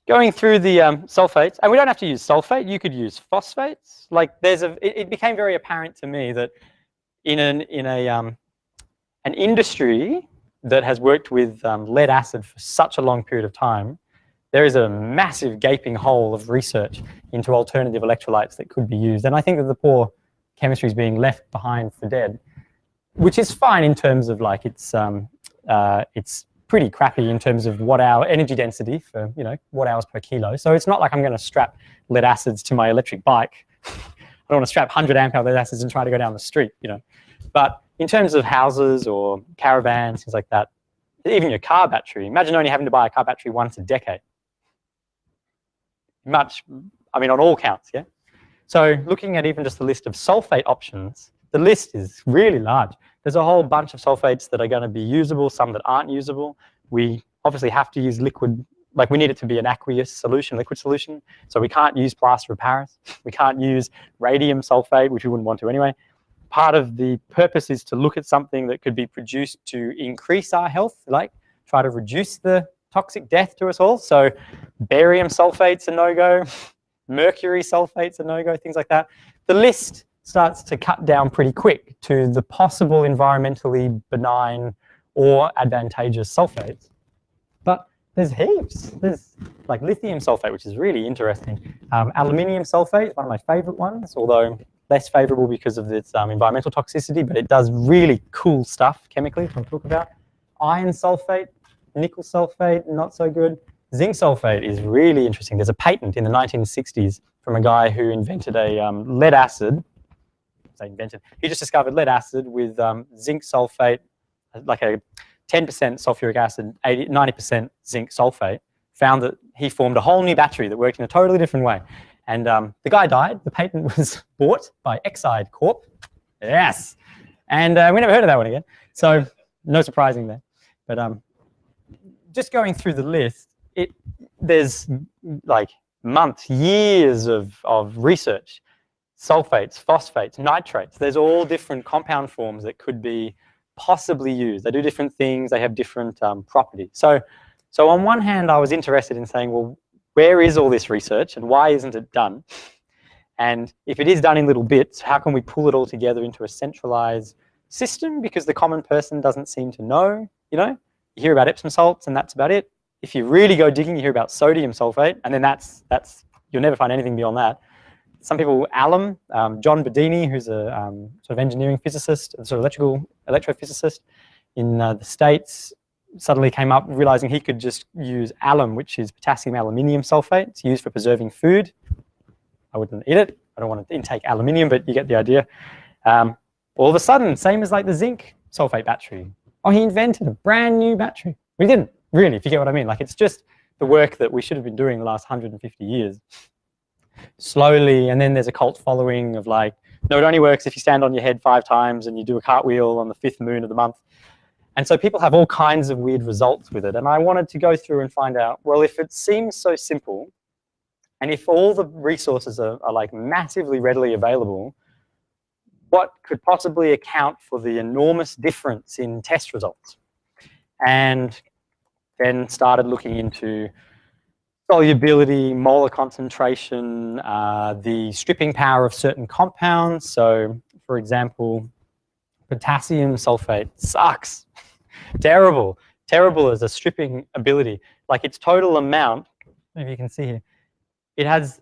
S2: Going through the sulfates, and we don't have to use sulfate, you could use phosphates. Like it became very apparent to me that in an industry that has worked with lead acid for such a long period of time, there is a massive gaping hole of research into alternative electrolytes that could be used. And I think that the poor chemistry is being left behind for dead, which is fine in terms of like its pretty crappy in terms of watt-hour energy density for, you know, watt-hours per kilo. So it's not like I'm going to strap lead acids to my electric bike. I don't want to strap 100 amp hour lead acids and try to go down the street, you know. But in terms of houses or caravans, things like that, even your car battery, imagine only having to buy a car battery once a decade. Much, I mean, on all counts, yeah? So looking at even just the list of sulfate options, the list is really large. There's a whole bunch of sulfates that are going to be usable, some that aren't usable. We obviously have to use liquid, like we need it to be an aqueous solution, liquid solution. So we can't use plaster of Paris. We can't use radium sulfate, which we wouldn't want to anyway. Part of the purpose is to look at something that could be produced to increase our health, like try to reduce the toxic death to us all. So barium sulfate's a no-go, mercury sulfate's a no-go, things like that. The list starts to cut down pretty quick to the possible environmentally benign or advantageous sulfates. But there's heaps. There's like lithium sulfate, which is really interesting. Aluminium sulfate, one of my favorite ones, although less favorable because of its environmental toxicity, but it does really cool stuff chemically, which I'll talk about. Iron sulfate, nickel sulfate, not so good. Zinc sulfate is really interesting. There's a patent in the 1960s from a guy who invented a lead acid. He just discovered lead acid with zinc sulfate, like a 10% sulfuric acid, 90% zinc sulfate. Found that he formed a whole new battery that worked in a totally different way. And the guy died. The patent was bought by Exide Corp. Yes. And we never heard of that one again. So no surprising there. But just going through the list, there's like months, years of research. Sulfates, phosphates, nitrates. There's all different compound forms that could be possibly used. They do different things. They have different properties. So on one hand, I was interested in saying, well, where is all this research and why isn't it done? And if it is done in little bits, how can we pull it all together into a centralized system? Because the common person doesn't seem to know, you know? You hear about Epsom salts and that's about it. If you really go digging, you hear about sodium sulfate, and then that's you'll never find anything beyond that. Some people, alum, John Bedini, who's a sort of engineering physicist, sort of electrophysicist in the States, suddenly came up realizing he could just use alum, which is potassium aluminium sulfate. It's used for preserving food. I wouldn't eat it. I don't want to intake aluminium, but you get the idea. All of a sudden, same as like the zinc sulfate battery. Oh, he invented a brand new battery. We didn't, really, if you get what I mean. Like, it's just the work that we should have been doing the last 150 years. Slowly, and then there's a cult following of like, no, it only works if you stand on your head 5 times and you do a cartwheel on the 5th moon of the month. And so people have all kinds of weird results with it. And I wanted to go through and find out, well, if it seems so simple, and if all the resources are like massively readily available, what could possibly account for the enormous difference in test results? And then started looking into solubility, molar concentration, the stripping power of certain compounds. So, for example, potassium sulfate sucks. Terrible. Terrible as a stripping ability. Like its total amount, maybe you can see here, it has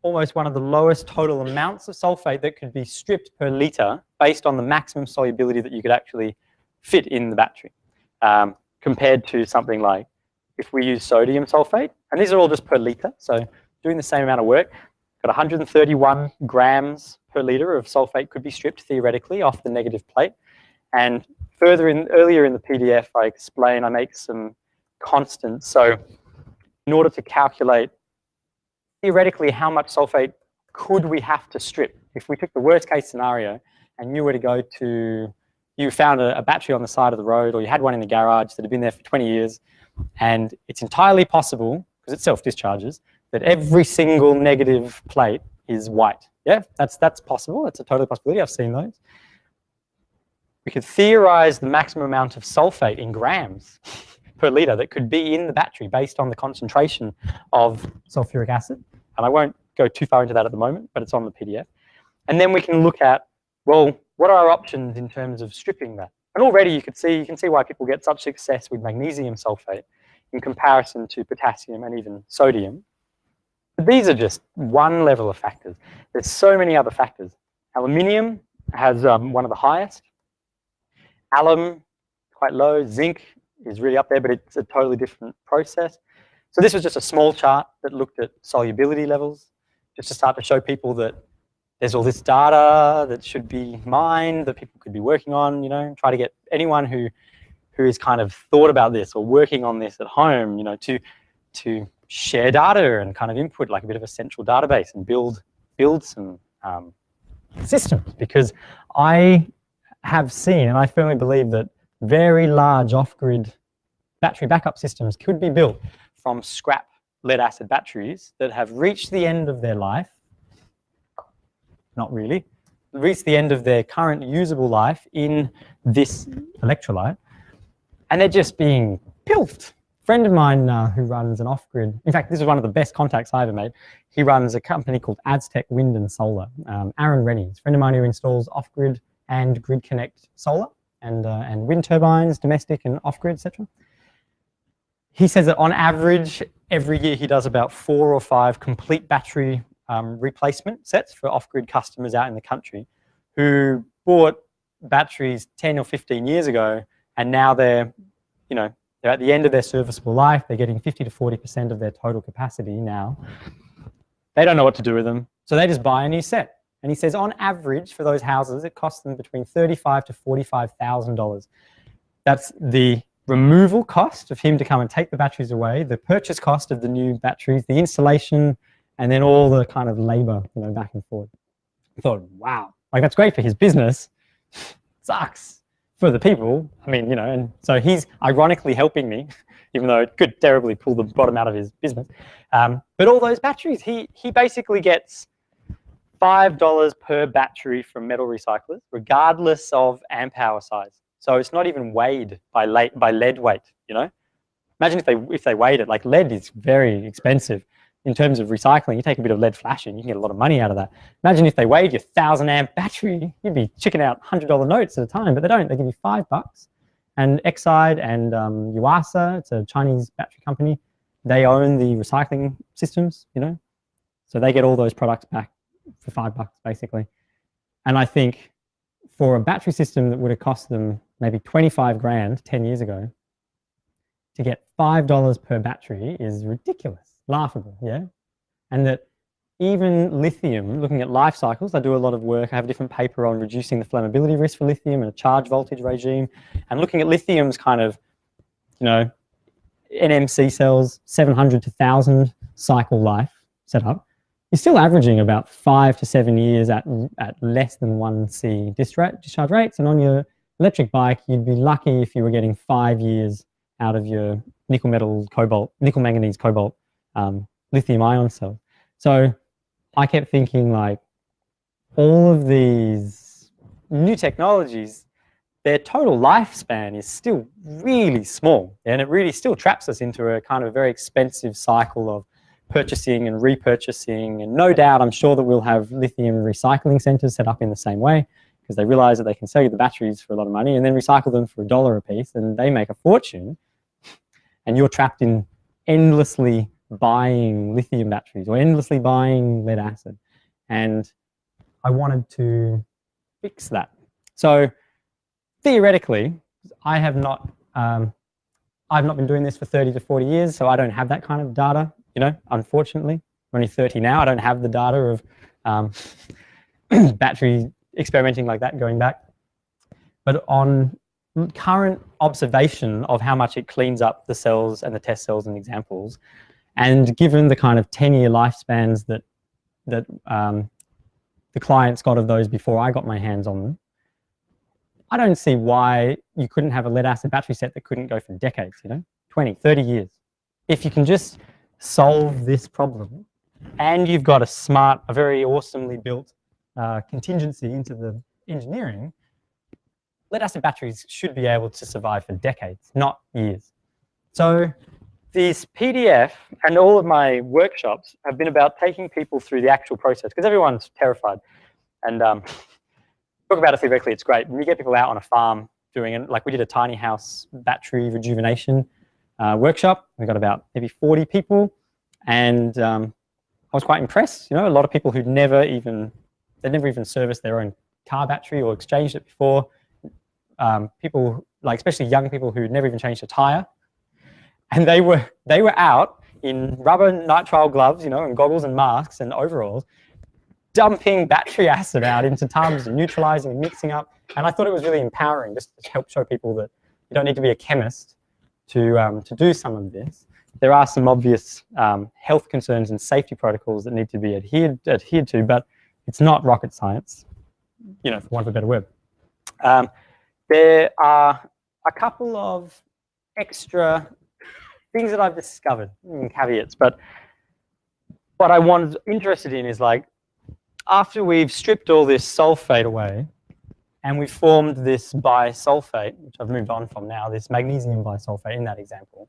S2: almost one of the lowest total amounts of sulfate that could be stripped per liter based on the maximum solubility that you could actually fit in the battery, compared to something like if we use sodium sulfate, and these are all just per liter, so doing the same amount of work, got 131 grams per liter of sulfate could be stripped theoretically off the negative plate. And earlier in the PDF, I make some constants. So in order to calculate theoretically how much sulfate could we have to strip, if we took the worst case scenario and you were to go to, you found a battery on the side of the road, or you had one in the garage that had been there for 20 years, and it's entirely possible, because it self-discharges, that every single negative plate is white. Yeah, that's possible. That's a total possibility. I've seen those. We could theorize the maximum amount of sulfate in grams per liter that could be in the battery based on the concentration of sulfuric acid. And I won't go too far into that at the moment, but it's on the PDF. And then we can look at, well, what are our options in terms of stripping that? And already you can see why people get such success with magnesium sulfate in comparison to potassium and even sodium. But these are just one level of factors. There's so many other factors. Aluminium has one of the highest. Alum, quite low. Zinc, is really up there, but it's a totally different process. So this was just a small chart that looked at solubility levels, just to start to show people that there's all this data that should be mined, that people could be working on, you know, try to get anyone who is kind of thought about this or working on this at home, you know, to share data and kind of input like a bit of a central database and build some systems. Because I have seen, and I firmly believe that very large off-grid battery backup systems could be built from scrap lead-acid batteries that have reached the end of their life. Not really. Reached the end of their current usable life in this electrolyte, and they're just being pilfed. A friend of mine who runs an off-grid, in fact, this is one of the best contacts I ever made. He runs a company called Aztec Wind and Solar. Aaron Rennie, a friend of mine who installs off-grid and grid connect solar and wind turbines, domestic and off-grid, etc. He says that on average, every year he does about 4 or 5 complete battery replacement sets for off-grid customers out in the country who bought batteries 10 or 15 years ago, and now they're at the end of their serviceable life. They're getting 50 to 40% of their total capacity now. They don't know what to do with them, so they just buy a new set. And he says on average for those houses, it costs them between $35,000 to $45,000. That's the removal cost of him to come and take the batteries away, the purchase cost of the new batteries, the installation, and then all the kind of labor, you know, back and forth. I thought, wow, like that's great for his business. Sucks for the people. I mean, you know, and so he's ironically helping me, even though it could terribly pull the bottom out of his business. But all those batteries, he basically gets $5 per battery from metal recyclers, regardless of amp hour size. So it's not even weighed by lead weight, you know? Imagine if they weighed it. Like lead is very expensive. In terms of recycling, you take a bit of lead flashing, you can get a lot of money out of that. Imagine if they weighed your 1,000 amp battery, you'd be chicking out $100 notes at a time, but they don't. They give you $5. And Exide and Yuasa, it's a Chinese battery company, they own the recycling systems, you know? So they get all those products back for $5 basically. And I think for a battery system that would have cost them maybe 25 grand 10 years ago, to get $5 per battery is ridiculous. Laughable, yeah? And that even lithium, looking at life cycles, I do a lot of work. I have a different paper on reducing the flammability risk for lithium and a charge voltage regime. And looking at lithium's kind of, you know, NMC cells, 700 to 1,000 cycle life setup, you're still averaging about 5 to 7 years at less than 1C discharge rates. And on your electric bike, you'd be lucky if you were getting 5 years out of your nickel manganese cobalt lithium ion cell. So I kept thinking, like, all of these new technologies, their total lifespan is still really small, and it really still traps us into a kind of very expensive cycle of purchasing and repurchasing. And no doubt, I'm sure that we'll have lithium recycling centers set up in the same way, because they realize that they can sell you the batteries for a lot of money and then recycle them for $1 a piece, and they make a fortune. And you're trapped in endlessly buying lithium batteries or endlessly buying lead acid. And I wanted to fix that. So theoretically, I've not been doing this for 30 to 40 years, so I don't have that kind of data, you know, unfortunately. I'm only 30 now. I don't have the data of battery experimenting like that going back. But on current observation of how much it cleans up the cells and the test cells and examples, and given the kind of 10-year lifespans that the clients got of those before I got my hands on them, I don't see why you couldn't have a lead acid battery set that couldn't go for decades, you know, 20, 30 years. If you can just solve this problem, and you've got a very awesomely built contingency into the engineering, lead acid batteries should be able to survive for decades, not years. So this PDF and all of my workshops have been about taking people through the actual process, because everyone's terrified. And talk about it theoretically, it's great. When you get people out on a farm doing it, like we did a tiny house battery rejuvenation workshop. We got about maybe 40 people, and I was quite impressed. You know, a lot of people who'd never even serviced their own car battery or exchanged it before. people, like especially young people who'd never even changed a tire, and they were out in rubber nitrile gloves, you know, and goggles and masks and overalls, dumping battery acid out into tubs and neutralizing and mixing up. And I thought it was really empowering, just to help show people that you don't need to be a chemist to do some of this. There are some obvious health concerns and safety protocols that need to be adhered to, but it's not rocket science, you know, for want of a better word. There are a couple of extra things that I've discovered, caveats, but what I was interested in is, like, after we've stripped all this sulfate away and we've formed this bisulfate, which I've moved on from now, this magnesium bisulfate in that example,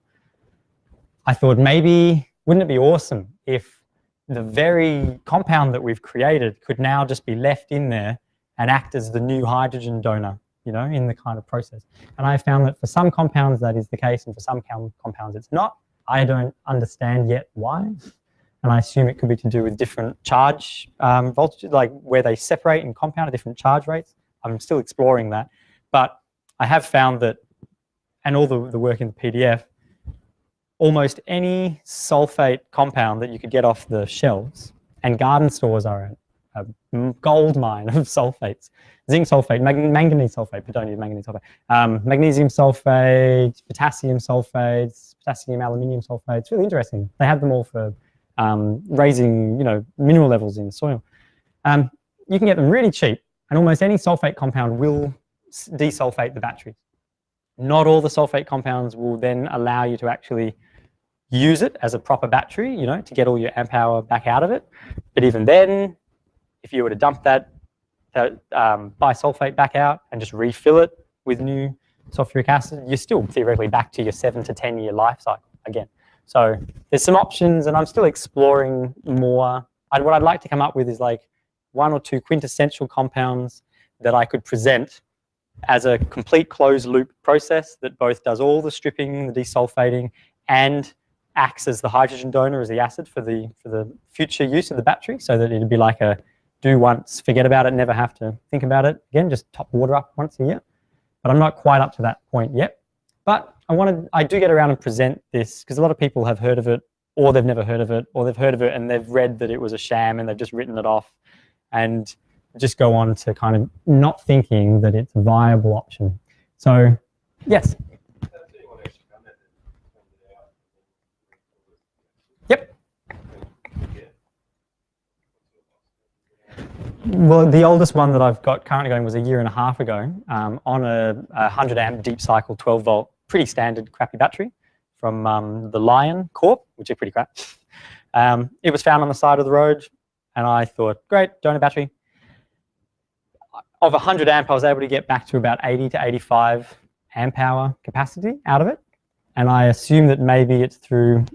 S2: I thought maybe, wouldn't it be awesome if the very compound that we've created could now just be left in there and act as the new hydrogen donor, you know, in the kind of process. And I found that for some compounds that is the case, and for some compounds it's not. I don't understand yet why. And I assume it could be to do with different charge voltages, like where they separate and compound at different charge rates. I'm still exploring that. But I have found that, and all the work in the PDF, almost any sulfate compound that you could get off the shelves, and garden stores are a gold mine of sulfates. Zinc sulfate, manganese sulfate, but don't need manganese sulfate, magnesium sulfate, potassium sulfates, potassium aluminium sulfate. It's really interesting. They have them all for raising, you know, mineral levels in soil. You can get them really cheap, and almost any sulfate compound will desulfate the batteries. Not all the sulfate compounds will then allow you to actually use it as a proper battery, you know, to get all your amp hour back out of it. But even then, if you were to dump that bisulfate back out and just refill it with new sulfuric acid, you're still theoretically back to your 7 to 10 year life cycle again. So there's some options, and I'm still exploring more. What I'd like to come up with is like 1 or 2 quintessential compounds that I could present as a complete closed loop process that both does all the stripping, the desulfating, and acts as the hydrogen donor, as the acid for the future use of the battery, so that it'd be like a do once, forget about it, never have to think about it again, just top water up once a year. But I'm not quite up to that point yet. But I do get around and present this because a lot of people have heard of it, or they've never heard of it, or they've heard of it and they've read that it was a sham and they've just written it off and just go on to kind of not thinking that it's a viable option. So, yes. Yep. Well, the oldest one that I've got currently going was 1.5 years ago on a 100 amp deep cycle 12 volt, pretty standard crappy battery from the Lion Corp, which is pretty crap. It was found on the side of the road and I thought, great, donor battery. Of 100 amp, I was able to get back to about 80 to 85 amp hour capacity out of it. And I assume that maybe it's through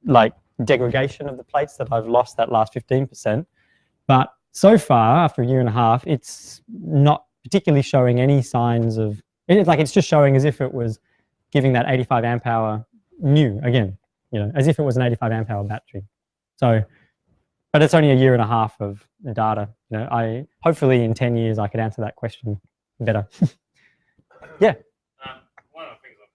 S2: like degradation of the plates that I've lost that last 15%. But so far, after 1.5 years, it's not particularly showing any signs of, it's just showing as if it was giving that 85 amp hour new again, you know, as if it was an 85 amp hour battery. So, but it's only 1.5 years of data. You know, hopefully in 10 years I could answer that question better. Yeah.
S3: One of the things I've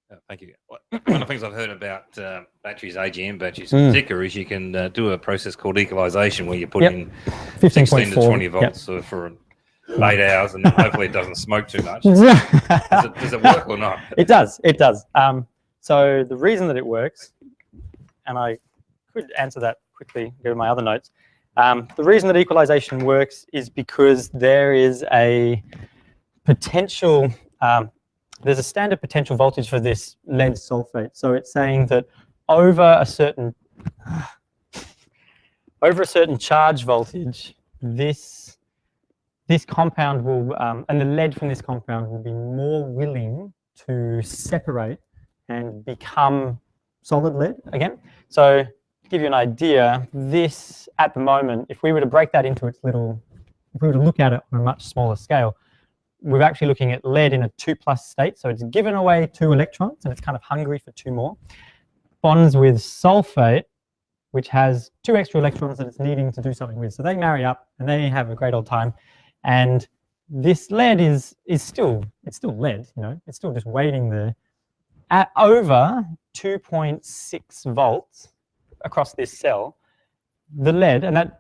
S3: heard thank you. One of the things I've heard about batteries, AGM batteries in particular, is you can do a process called equalization where you put in 16 to 20 volts for 8 hours, and hopefully it doesn't smoke too much. Does it work or not?
S2: It does. It does. So the reason that it works, and I could answer that quickly, go to my other notes. The reason that equalization works is because there is a potential, there's a standard potential voltage for this lead sulfate. So it's saying that over a certain charge voltage, this compound will, and the lead from this compound will be more willing to separate and become solid lead again. So to give you an idea, this at the moment, if we were to break that into its little, if we were to look at it on a much smaller scale, we're actually looking at lead in a 2+ state. So it's given away 2 electrons and it's kind of hungry for 2 more. Bonds with sulfate, which has 2 extra electrons that it's needing to do something with. So they marry up and they have a great old time. And this lead is still, it's still lead, you know, it's still just waiting there. At over 2.6 volts across this cell, the lead, and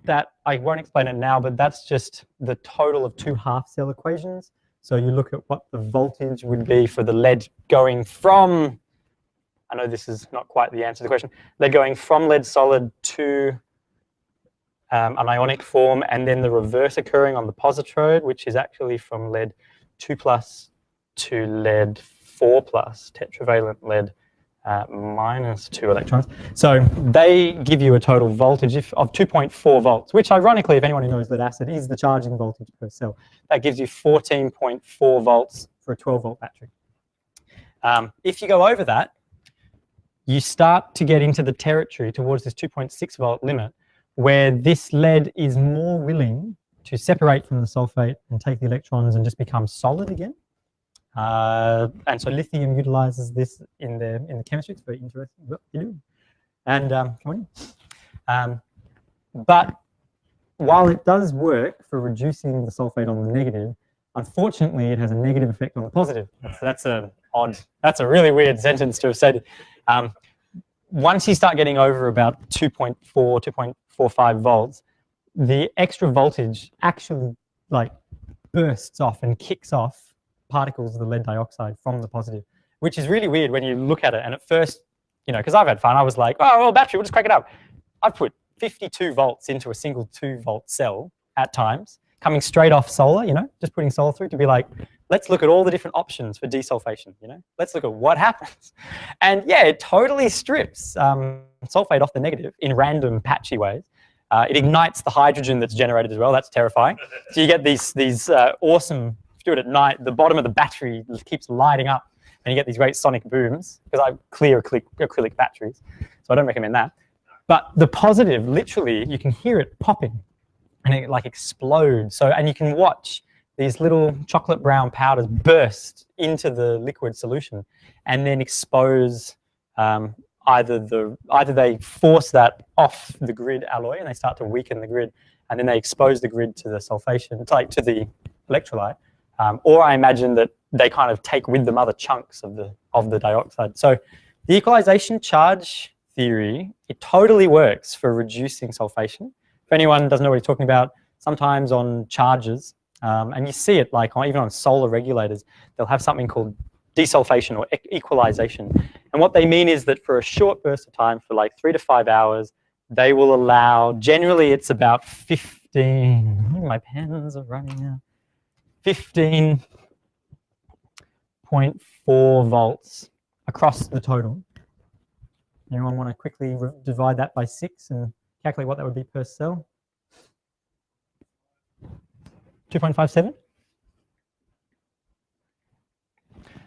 S2: that I won't explain it now, but that's just the total of two half-cell equations. So you look at what the voltage would be for the lead going from, I know this is not quite the answer to the question, they're going from lead solid to an ionic form, and then the reverse occurring on the positrode, which is actually from lead 2+ to lead 4+, tetravalent lead minus 2 electrons. So they give you a total voltage of 2.4 volts, which ironically, if anyone who knows lead acid, is the charging voltage per cell. That gives you 14.4 volts for a 12-volt battery. If you go over that, you start to get into the territory towards this 2.6 volt limit, where this lead is more willing to separate from the sulfate and take the electrons and just become solid again. And so lithium utilizes this in the chemistry. It's very interesting. And come on. But while it does work for reducing the sulfate on the negative, unfortunately, it has a negative effect on the positive. So that's a really weird sentence to have said. Once you start getting over about 2.4, 2.45 volts, the extra voltage actually like bursts off and kicks off particles of the lead dioxide from the positive, which is really weird when you look at it. And at first, you know, because I've had fun, I was like, oh, well, battery, we'll just crack it up. I've put 52 volts into a single 2-volt cell at times, coming straight off solar, you know, just putting solar through to be like, let's look at all the different options for desulfation, you know, let's look at what happens. And yeah, it totally strips sulfate off the negative in random patchy ways. It ignites the hydrogen that's generated as well. That's terrifying. So you get these awesome, do it at night, the bottom of the battery keeps lighting up and you get these great sonic booms, because I have clear acrylic batteries, so I don't recommend that. But the positive, literally, you can hear it popping and it like explodes. So, and you can watch these little chocolate brown powders burst into the liquid solution and then expose either they force that off the grid alloy and they start to weaken the grid, and then they expose the grid to the sulfation, like to the electrolyte. Or I imagine that they kind of take with them other chunks of the dioxide. So the equalization charge theory, it totally works for reducing sulfation. If anyone doesn't know what he's talking about, sometimes on chargers, and you see it like even on solar regulators, they'll have something called desulfation or equalization. And what they mean is that for a short burst of time, for like 3 to 5 hours, they will allow, generally it's about 15, my pens are running out. 15.4 volts across the total. Anyone want to quickly divide that by 6 and calculate what that would be per cell? 2.57?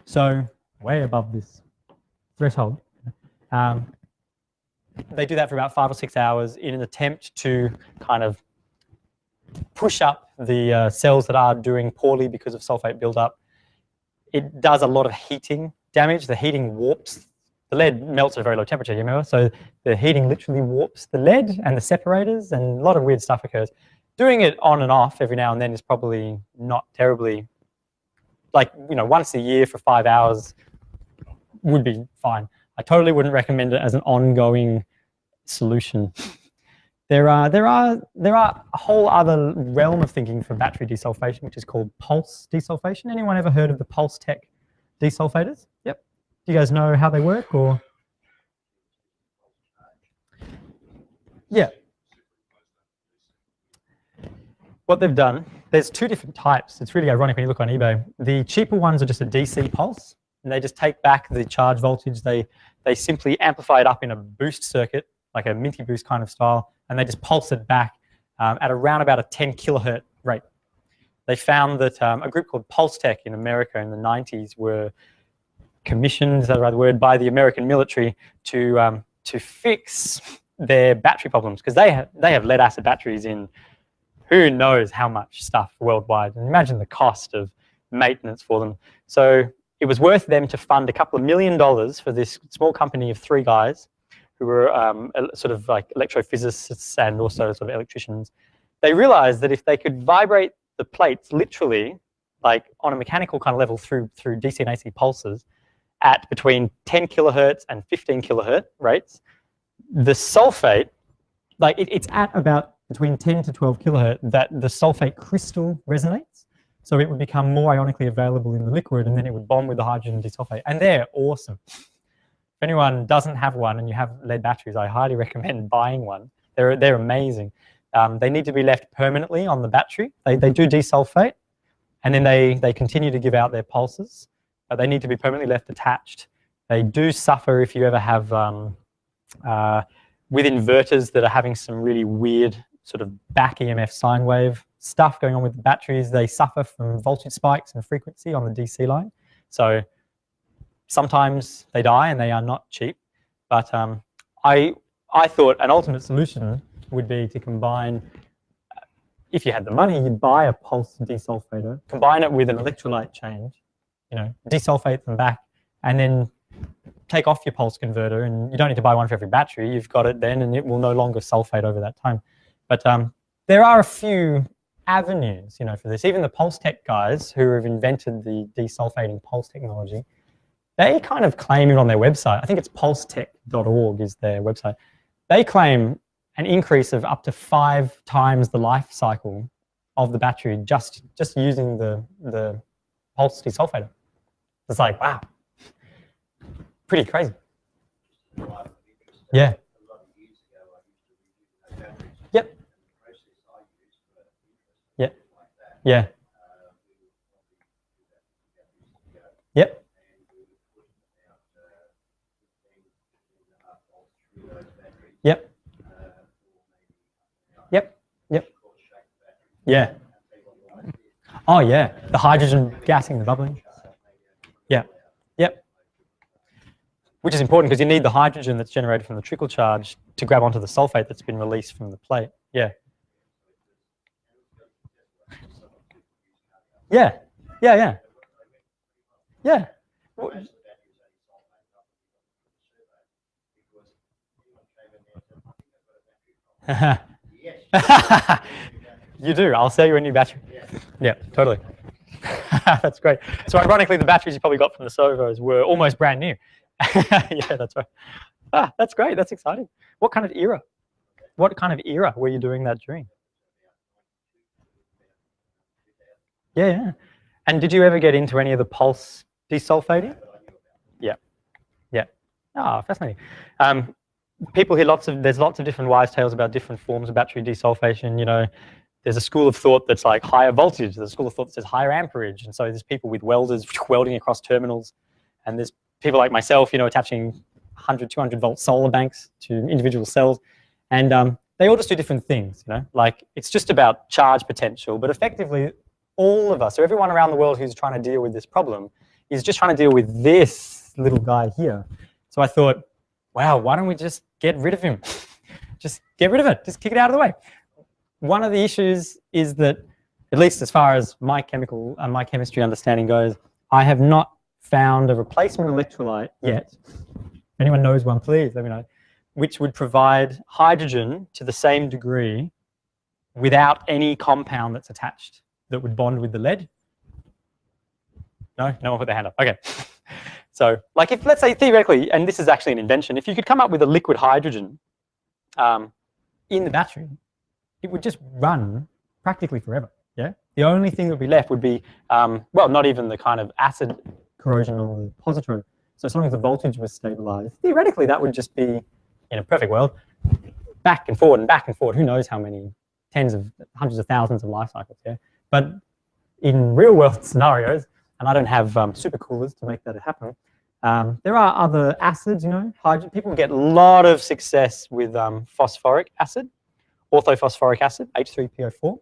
S2: So way above this threshold. They do that for about 5 or 6 hours in an attempt to kind of push up the cells that are doing poorly because of sulfate buildup. It does a lot of heating damage. The heating warps. The lead melts at a very low temperature, you remember? So the heating literally warps the lead and the separators, and a lot of weird stuff occurs. Doing it on and off every now and then is probably not terribly, like, you know, once a year for 5 hours would be fine. I totally wouldn't recommend it as an ongoing solution. There are a whole other realm of thinking for battery desulfation, which is called pulse desulfation. Anyone ever heard of the Pulse Tech desulfators? Yep. Do you guys know how they work, or? Yeah. What they've done, there's 2 different types. It's really ironic when you look on eBay. The cheaper ones are just a DC pulse, and they just take back the charge voltage. They simply amplify it up in a boost circuit, like a Minty Boost kind of style, and they just pulse it back at around about a 10 kilohertz rate. They found that a group called Pulse Tech in America in the 90s were commissioned, is that the right word, by the American military to fix their battery problems, because they have lead acid batteries in who knows how much stuff worldwide, and imagine the cost of maintenance for them. So it was worth them to fund a couple of $1 million for this small company of 3 guys who were sort of like electrophysicists and also sort of electricians. They realized that if they could vibrate the plates literally, like on a mechanical kind of level through DC and AC pulses at between 10 kilohertz and 15 kilohertz rates. The sulfate, like it's at about between 10 to 12 kilohertz that the sulfate crystal resonates. So it would become more ionically available in the liquid, and then it would bond with the hydrogen disulfate. And they're awesome. If anyone doesn't have one and you have lead batteries, I highly recommend buying one. They're amazing. They need to be left permanently on the battery. They do desulfate, and then they continue to give out their pulses, but they need to be permanently left attached. They do suffer if you ever have, with inverters that are having some really weird sort of back EMF sine wave stuff going on with the batteries, they suffer from voltage spikes and frequency on the DC line. So sometimes they die and they are not cheap. But I thought an ultimate solution would be to combine, if you had the money, you'd buy a pulse desulfator, combine it with an electrolyte change, you know, desulfate them back, and then take off your pulse converter, and you don't need to buy one for every battery. You've got it then, and it will no longer sulfate over that time. But there are a few avenues, you know, for this. Even the pulse tech guys who have invented the desulfating pulse technology, they kind of claim it on their website. I think it's pulsetech.org is their website. They claim an increase of up to 5 times the life cycle of the battery just using the pulse desulfator. It's like, wow, pretty crazy. Yeah. Yep. Yeah. Yeah. Yep. Yep. Yep. Yep. Yeah. Oh yeah, the hydrogen gassing, the bubbling. Yeah. Yep. Which is important because you need the hydrogen that's generated from the trickle charge to grab onto the sulfate that's been released from the plate. Yeah. Yeah. Yeah. Yeah. Yeah. You do. I'll sell you a new battery. Yeah, totally. That's great. So ironically, the batteries you probably got from the Sovos were almost brand new. Yeah, that's right. Ah, that's great. That's exciting. What kind of era? What kind of era were you doing that during? Yeah, yeah. And did you ever get into any of the pulse desulfating? Yeah. Yeah. Ah, fascinating. People hear there's lots of different wise tales about different forms of battery desulfation. You know, there's a school of thought that's like higher voltage. There's a school of thought that says higher amperage. And so there's people with welders welding across terminals. And there's people like myself, you know, attaching 100, 200 volt solar banks to individual cells. And they all just do different things, you know, like it's just about charge potential. But effectively, all of us, or everyone around the world who's trying to deal with this problem is just trying to deal with this little guy here. So I thought, wow, why don't we just get rid of him? Just get rid of it. Just kick it out of the way. One of the issues is that, at least as far as my chemical and my chemistry understanding goes, I have not found a replacement electrolyte yet. If anyone knows one, please let me know. Which would provide hydrogen to the same degree without any compound that's attached that would bond with the lead. No? No one put their hand up. Okay. So, like if, let's say theoretically, and this is actually an invention, if you could come up with a liquid hydrogen in the battery, it would just run practically forever, yeah? The only thing that would be left would be, well, not even the kind of acid corrosion on the positron. So as long as the voltage was stabilized, theoretically that would just be, in a perfect world, back and forward and back and forward. Who knows how many tens of hundreds of thousands of life cycles, yeah? But in real world scenarios, and I don't have supercoolers to make that happen, there are other acids, you know, hydrogen. People get a lot of success with phosphoric acid, orthophosphoric acid, H3PO4,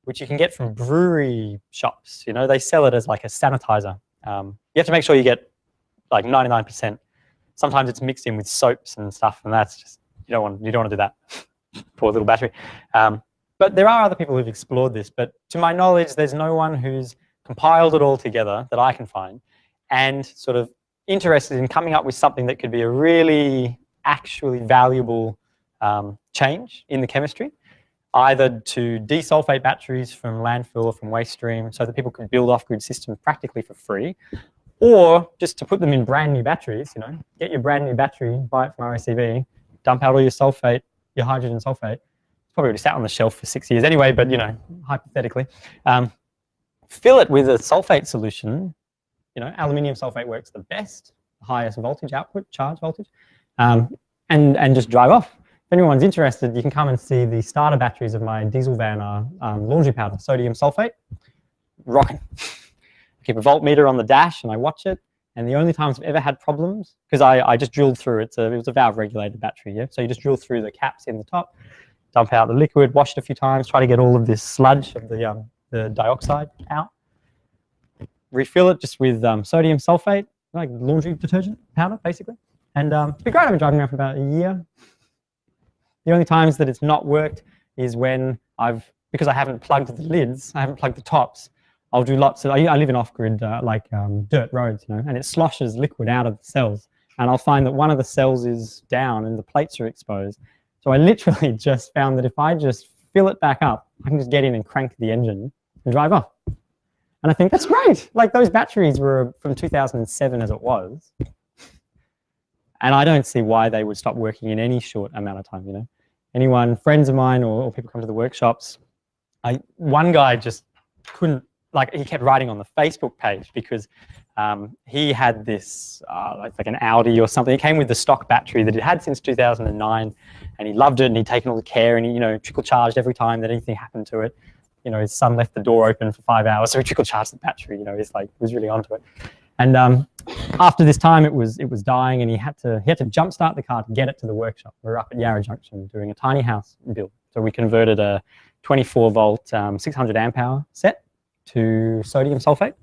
S2: which you can get from brewery shops. You know, they sell it as like a sanitizer. You have to make sure you get like 99%. Sometimes it's mixed in with soaps and stuff, and that's just, you don't want to do that. Poor little battery. But there are other people who've explored this, but to my knowledge, there's no one who's compiled it all together that I can find and sort of interested in coming up with something that could be a really actually valuable change in the chemistry. either to desulfate batteries from landfill or from waste stream so that people could build off-grid systems practically for free, or just to put them in brand new batteries, you know, get your brand new battery, buy it from RACV, dump out all your sulfate, your hydrogen sulfate. It's probably already sat on the shelf for 6 years anyway, but, you know, hypothetically. Fill it with a sulfate solution. You know, aluminium sulfate works the best, highest voltage output, charge voltage, and just drive off. If anyone's interested, you can come and see the starter batteries of my diesel van are laundry powder, sodium sulfate, rocking. I keep a voltmeter on the dash and I watch it. And the only times I've ever had problems, because I just drilled through it, so it was a valve regulated battery, yeah? So you just drill through the caps in the top, dump out the liquid, wash it a few times, try to get all of this sludge of the dioxide out. Refill it just with sodium sulfate, like laundry detergent powder, basically. And it's been great. I've been driving around for about a year. The only times that it's not worked is when because I haven't plugged the lids, I haven't plugged the tops, I'll do lots of, I live in off-grid, dirt roads, you know, and it sloshes liquid out of the cells. And I'll find that one of the cells is down and the plates are exposed. So I literally just found that if I just fill it back up, I can just get in and crank the engine and drive off. And I think that's great. Like, those batteries were from 2007 as it was. And I don't see why they would stop working in any short amount of time, you know. Anyone, friends of mine or people come to the workshops, one guy just couldn't, like, he kept writing on the Facebook page because he had this, like an Audi or something. It came with the stock battery that it had since 2009, and he loved it, and he'd taken all the care, and he, you know, trickle charged every time that anything happened to it. You know, his son left the door open for 5 hours, so he trickle charged the battery. You know, he's like, was really onto it. And after this time, it was dying, and he had to jumpstart the car to get it to the workshop. We were up at Yarra Junction doing a tiny house build, so we converted a 24-volt 600 amp hour set to sodium sulfate,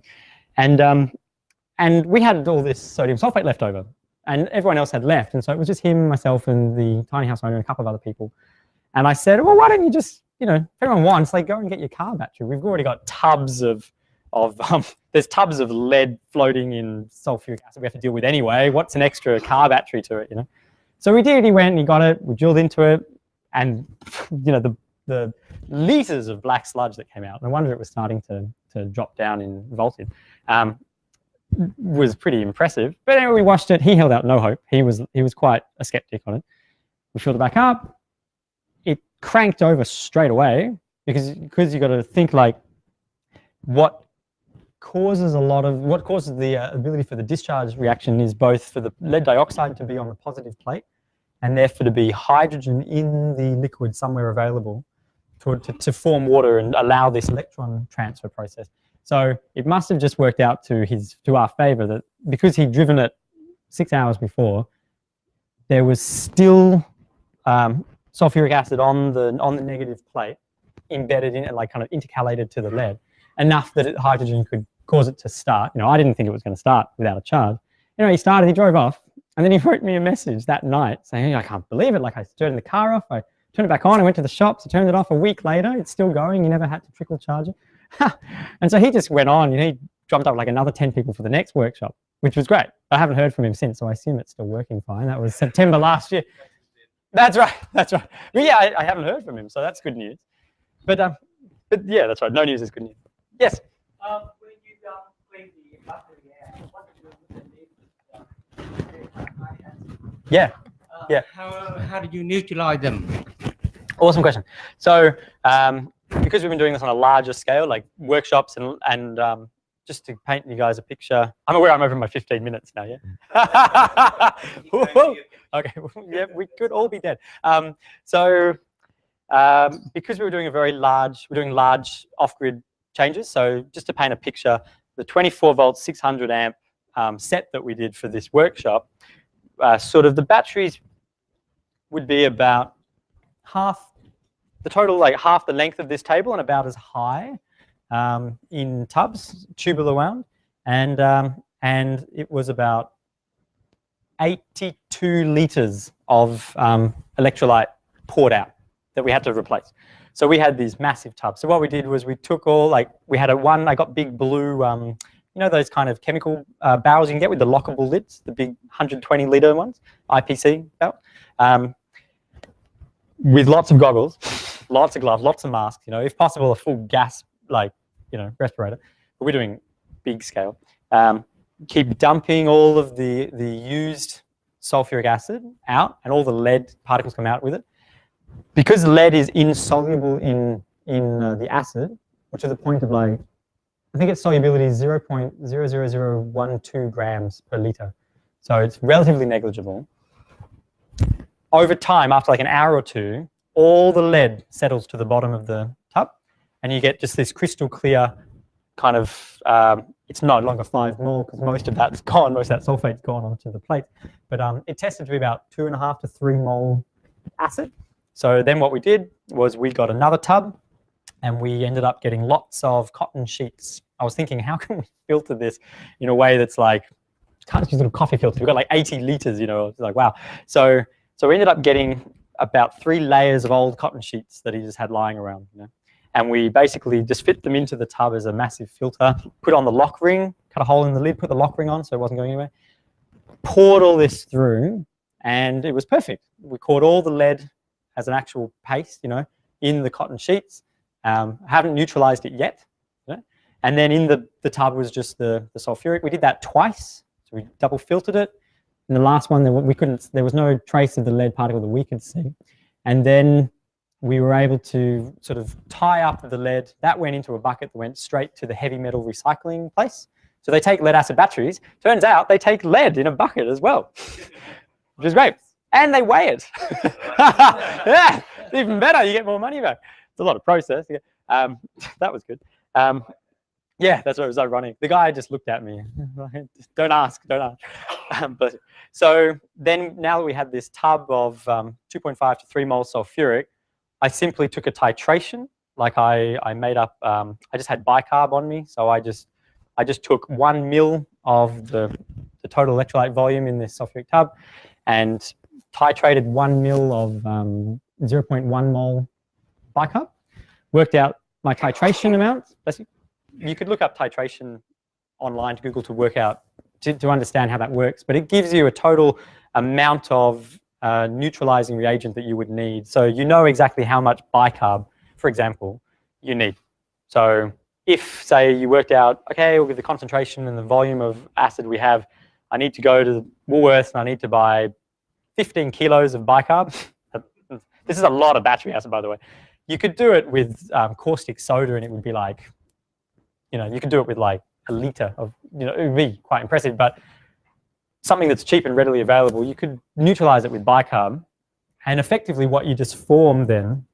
S2: and we had all this sodium sulfate left over, and everyone else had left, and so it was just him, myself, and the tiny house owner and a couple of other people. And I said, well, why don't you just, you know, if everyone wants, like, go and get your car battery. We've already got tubs there's tubs of lead floating in sulfuric acid we have to deal with anyway. What's an extra car battery to it, you know? So we did. He went and he got it. We drilled into it, and you know, the liters of black sludge that came out. No wonder it was starting to drop down in voltage. Was pretty impressive. But anyway, we watched it. He held out no hope. He was quite a skeptic on it. We filled it back up. It cranked over straight away because you got to think, like, what causes the ability for the discharge reaction is both for the lead dioxide to be on the positive plate and therefore to be hydrogen in the liquid somewhere available to form water and allow this electron transfer process. So it must have just worked out to our favor that because he'd driven it 6 hours before, there was still sulfuric acid on the negative plate embedded in it, like kind of intercalated to the lead, enough that hydrogen could cause it to start. You know, I didn't think it was going to start without a charge. Anyway, he drove off, and then he wrote me a message that night saying, hey, I can't believe it. Like, I turned the car off, I turned it back on, I went to the shops, I turned it off a week later, it's still going, you never had to trickle charge it. And so he just went on, you know, he jumped up like another 10 people for the next workshop, which was great. I haven't heard from him since, so I assume it's still working fine. That was September last year. That's right. But yeah, I haven't heard from him, so that's good news. But yeah, that's right. No news is good news. Yes?
S4: When you clean the battery out, what do you do with the
S2: Yeah. Yeah.
S4: How do you neutralize them?
S2: Awesome question. So because we've been doing this on a larger scale, like workshops and just to paint you guys a picture, I'm aware I'm over my 15 minutes now, yeah? Okay, yeah, we could all be dead. Because we're doing large off-grid changes, so just to paint a picture, the 24-volt 600 amp set that we did for this workshop, sort of the batteries would be about half the total, like half the length of this table and about as high in tubs, tubular wound, and it was about 82 liters of electrolyte poured out that we had to replace. So we had these massive tubs. So what we did was we took all, like, we had I got big blue, you know, those kind of chemical barrels you can get with the lockable lids, the big 120 liter ones, IPC barrel, with lots of goggles. lots of gloves, lots of masks, you know, if possible, a full gas, like, you know, respirator. But we're doing big scale. Keep dumping all of the used sulfuric acid out, and all the lead particles come out with it. Because lead is insoluble in the acid, or to the point of like, I think its solubility is 0.00012 grams per liter. So it's relatively negligible. Over time, after like an hour or two, all the lead settles to the bottom of the tub, and you get just this crystal clear kind of, it's no longer 5 mol because most of that's gone, most of that sulfate's gone onto the plate. But it tested to be about 2.5 to 3 mol acid. So then what we did was we got another tub, and we ended up getting lots of cotton sheets. I was thinking, how can we filter this in a way that's like, can't just use little coffee filters. We've got like 80 liters, you know, it's like, wow. So we ended up getting about 3 layers of old cotton sheets that he just had lying around, you know. And we basically just fit them into the tub as a massive filter, put on the lock ring, cut a hole in the lid, put the lock ring on so it wasn't going anywhere, poured all this through, and it was perfect. We caught all the lead as an actual paste, you know, in the cotton sheets. Haven't neutralized it yet. You know? And then in the tub was just the sulfuric. We did that twice, so we double filtered it. And the last one, there was no trace of the lead particle that we could see. And then we were able to sort of tie up the lead. That went into a bucket that went straight to the heavy metal recycling place. So they take lead acid batteries. Turns out they take lead in a bucket as well, which is great. And they weigh it. Yeah, it's even better. You get more money back. It's a lot of process. Yeah. That was good. Yeah, that's what it was ironic. The guy just looked at me. Don't ask, don't ask. But so then now that we had this tub of 2.5 to 3 mol sulfuric, I simply took a titration. Like I made up, I just had bicarb on me. So I just took 1 mil of the total electrolyte volume in this sulfuric tub and titrated 1 mil of 0.1 mol bicarb. Worked out my titration amount. You could look up titration online to Google to work out, to understand how that works. But it gives you a total amount of neutralizing reagent that you would need. So you know exactly how much bicarb, for example, you need. So if, say, you worked out, okay, with the concentration and the volume of acid we have, I need to go to Woolworths and I need to buy 15 kilos of bicarb. This is a lot of battery acid, by the way. You could do it with caustic soda and it would be like, you know, you could do it with like a liter of, you know, it would be quite impressive. But something that's cheap and readily available, you could neutralize it with bicarb. And effectively what you just form then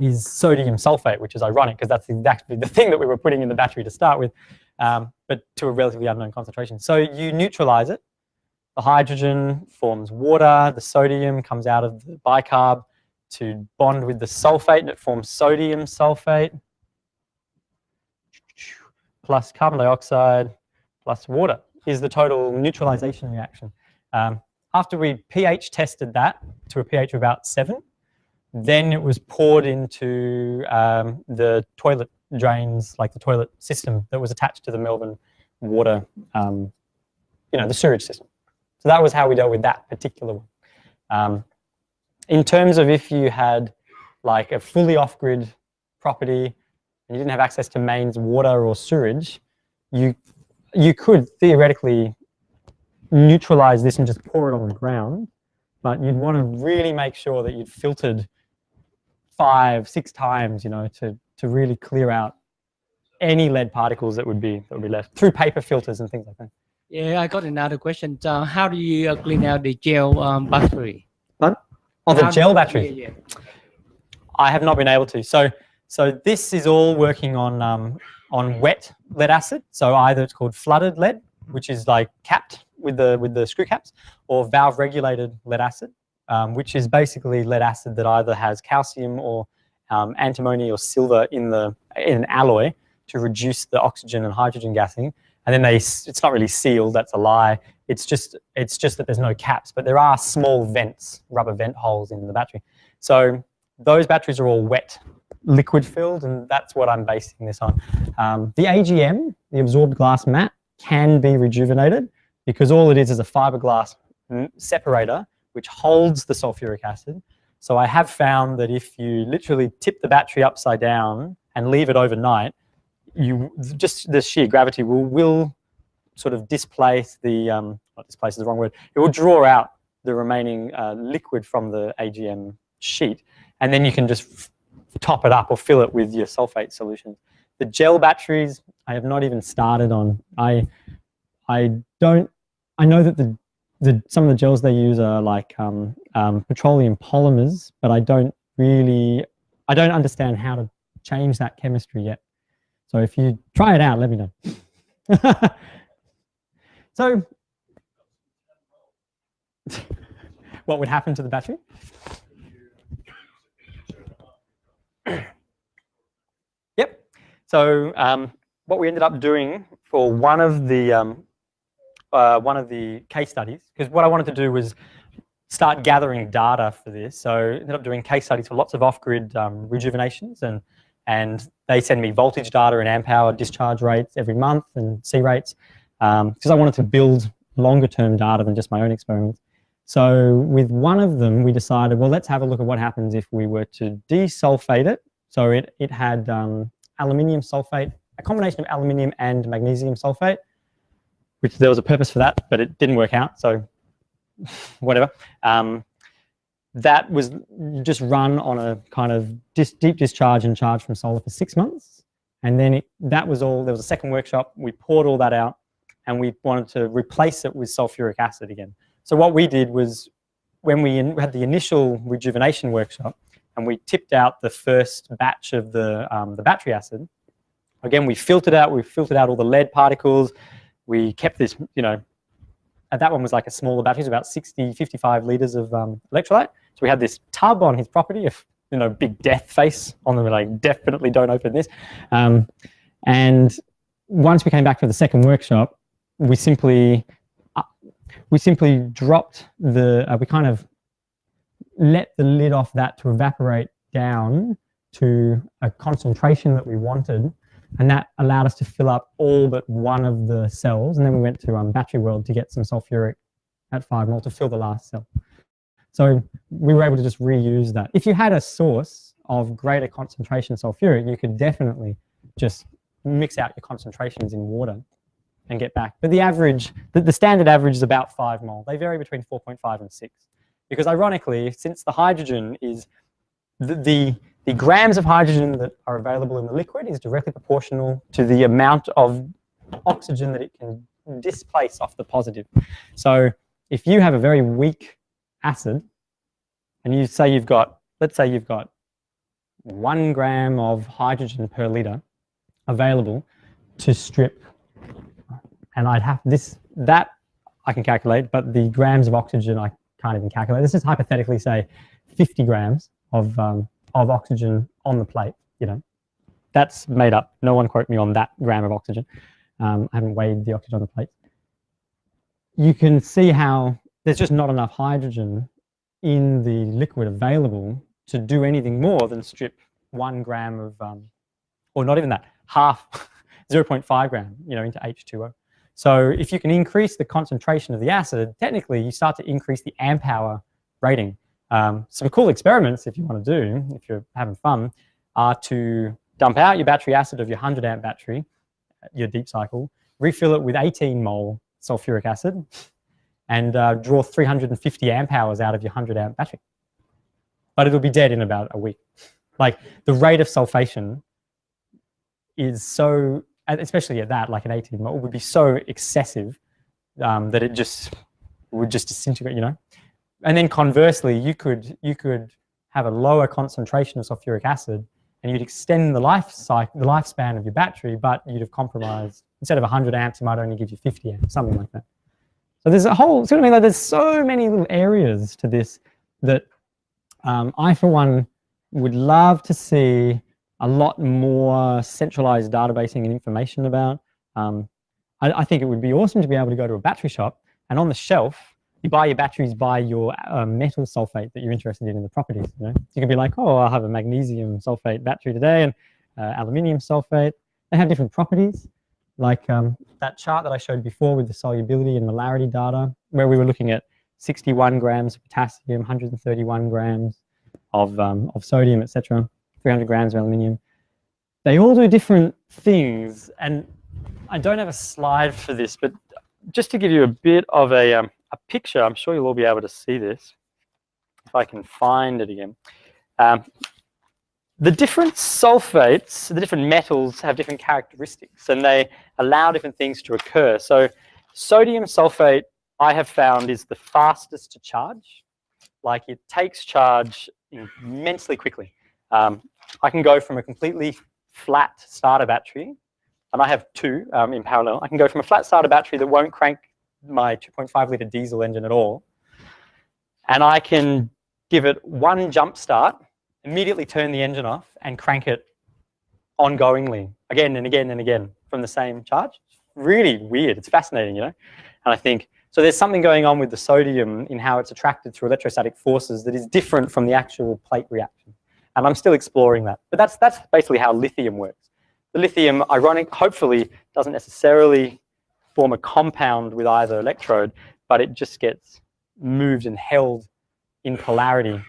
S2: is sodium sulfate, which is ironic because that's exactly the thing that we were putting in the battery to start with, but to a relatively unknown concentration. So you neutralize it. The hydrogen forms water. The sodium comes out of the bicarb to bond with the sulfate, and it forms sodium sulfate plus carbon dioxide plus water is the total neutralization reaction. After we pH tested that to a pH of about 7, then it was poured into the toilet drains, like the toilet system that was attached to the Melbourne water, you know, the sewage system. So that was how we dealt with that particular one. In terms of if you had like a fully off-grid property and you didn't have access to mains water or sewage, you could theoretically neutralize this and just pour it on the ground, but you'd want to really make sure that you'd filtered 5, 6 times, you know, to really clear out any lead particles that would be left through paper filters and things like that.
S5: Yeah, I got another question. How do you clean out the gel battery?
S2: Pardon? Oh, the gel battery.
S5: Yeah.
S2: I have not been able to. So this is all working on wet lead acid. So either it's called flooded lead, which is like capped with the screw caps, or valve regulated lead acid, which is basically lead acid that either has calcium or antimony or silver in an alloy to reduce the oxygen and hydrogen gassing. And then it's not really sealed, that's a lie. It's just that there's no caps, but there are small vents, rubber vent holes in the battery. So those batteries are all wet, liquid filled, and that's what I'm basing this on. The AGM, the absorbed glass mat, can be rejuvenated because all it is a fiberglass separator which holds the sulfuric acid. So I have found that if you literally tip the battery upside down and leave it overnight, just the sheer gravity will sort of displace the, not displace is the wrong word, it will draw out the remaining liquid from the AGM sheet, and then you can just top it up or fill it with your sulfate solution. The gel batteries, I have not even started on. I know that some of the gels they use are like petroleum polymers, but I don't understand how to change that chemistry yet. So if you try it out, let me know. So what would happen to the battery? Yep. So what we ended up doing for one of the case studies, because what I wanted to do was start gathering data for this. So I ended up doing case studies for lots of off-grid rejuvenations, and they send me voltage data and amp hour discharge rates every month and C rates, because I wanted to build longer-term data than just my own experiments. So with one of them, we decided, well, let's have a look at what happens if we were to desulfate it. So it had aluminium sulfate, a combination of aluminium and magnesium sulfate, which there was a purpose for that, but it didn't work out, so whatever. That was just run on a kind of deep discharge and charge from solar for 6 months. And then that was all, there was a second workshop, we poured all that out, and we wanted to replace it with sulfuric acid again. So what we did was, when we had the initial rejuvenation workshop, and we tipped out the first batch of the battery acid, again, we filtered out all the lead particles. We kept this, you know, that one was like a smaller battery, it was about 55 litres of electrolyte. So we had this tub on his property, of, you know, big death face on them, like, definitely don't open this. And once we came back for the second workshop, we simply dropped we kind of let the lid off that to evaporate down to a concentration that we wanted. And that allowed us to fill up all but one of the cells. And then we went to Battery World to get some sulfuric at 5 mol to fill the last cell. So we were able to just reuse that. If you had a source of greater concentration sulfuric, you could definitely just mix out your concentrations in water and get back. But the average, the standard average is about 5 mol. They vary between 4.5 and 6. Because ironically, since the hydrogen is the grams of hydrogen that are available in the liquid is directly proportional to the amount of oxygen that it can displace off the positive. So if you have a very weak acid, and you say you've got, let's say you've got 1 gram of hydrogen per liter available to strip, and I'd have that I can calculate, but the grams of oxygen I can't even calculate. Let's just hypothetically say 50 grams of oxygen on the plate, you know. That's made up. No one quote me on that gram of oxygen. I haven't weighed the oxygen on the plate. You can see how there's just not enough hydrogen in the liquid available to do anything more than strip 1 gram of, or not even that, half, 0.5 gram, you know, into H2O. So if you can increase the concentration of the acid, technically you start to increase the amp hour rating. Some cool experiments, if you want to do, if you're having fun, are to dump out your battery acid of your 100 amp battery, your deep cycle, refill it with 18 mol sulfuric acid, and draw 350 amp hours out of your 100 amp battery. But it'll be dead in about a week. Like, the rate of sulfation is so, especially at that, like an 18 mol, would be so excessive that it just would just disintegrate, you know. And then conversely, you could have a lower concentration of sulfuric acid, and you'd extend the lifespan of your battery, but you'd have compromised, instead of 100 amps, it might only give you 50 amps, something like that. So there's a whole, see what I mean? Like, there's so many little areas to this that I, for one, would love to see a lot more centralized databasing and information about. I think it would be awesome to be able to go to a battery shop, and on the shelf, you buy your batteries by your metal sulfate that you're interested in the properties. You know? You can be like, oh, I'll have a magnesium sulfate battery today, and aluminium sulfate. They have different properties. Like that chart that I showed before with the solubility and molarity data, where we were looking at 61 grams of potassium, 131 grams of sodium, etc. 300 grams of aluminium. They all do different things, and I don't have a slide for this, but just to give you a bit of a picture, I'm sure you'll all be able to see this if I can find it again. The different sulfates, the different metals have different characteristics, and they allow different things to occur. So sodium sulfate, I have found, is the fastest to charge. Like, it takes charge immensely quickly. I can go from a completely flat starter battery, and I have two in parallel. I can go from a flat starter battery that won't crank my 2.5 litre diesel engine at all, and I can give it one jump start, immediately turn the engine off, and crank it ongoingly again and again and again from the same charge. Really weird. It's fascinating, you know. And I think so. There's something going on with the sodium in how it's attracted through electrostatic forces that is different from the actual plate reaction. And I'm still exploring that. But that's basically how lithium works. The lithium, hopefully, doesn't necessarily form a compound with either electrode, but it just gets moved and held in polarity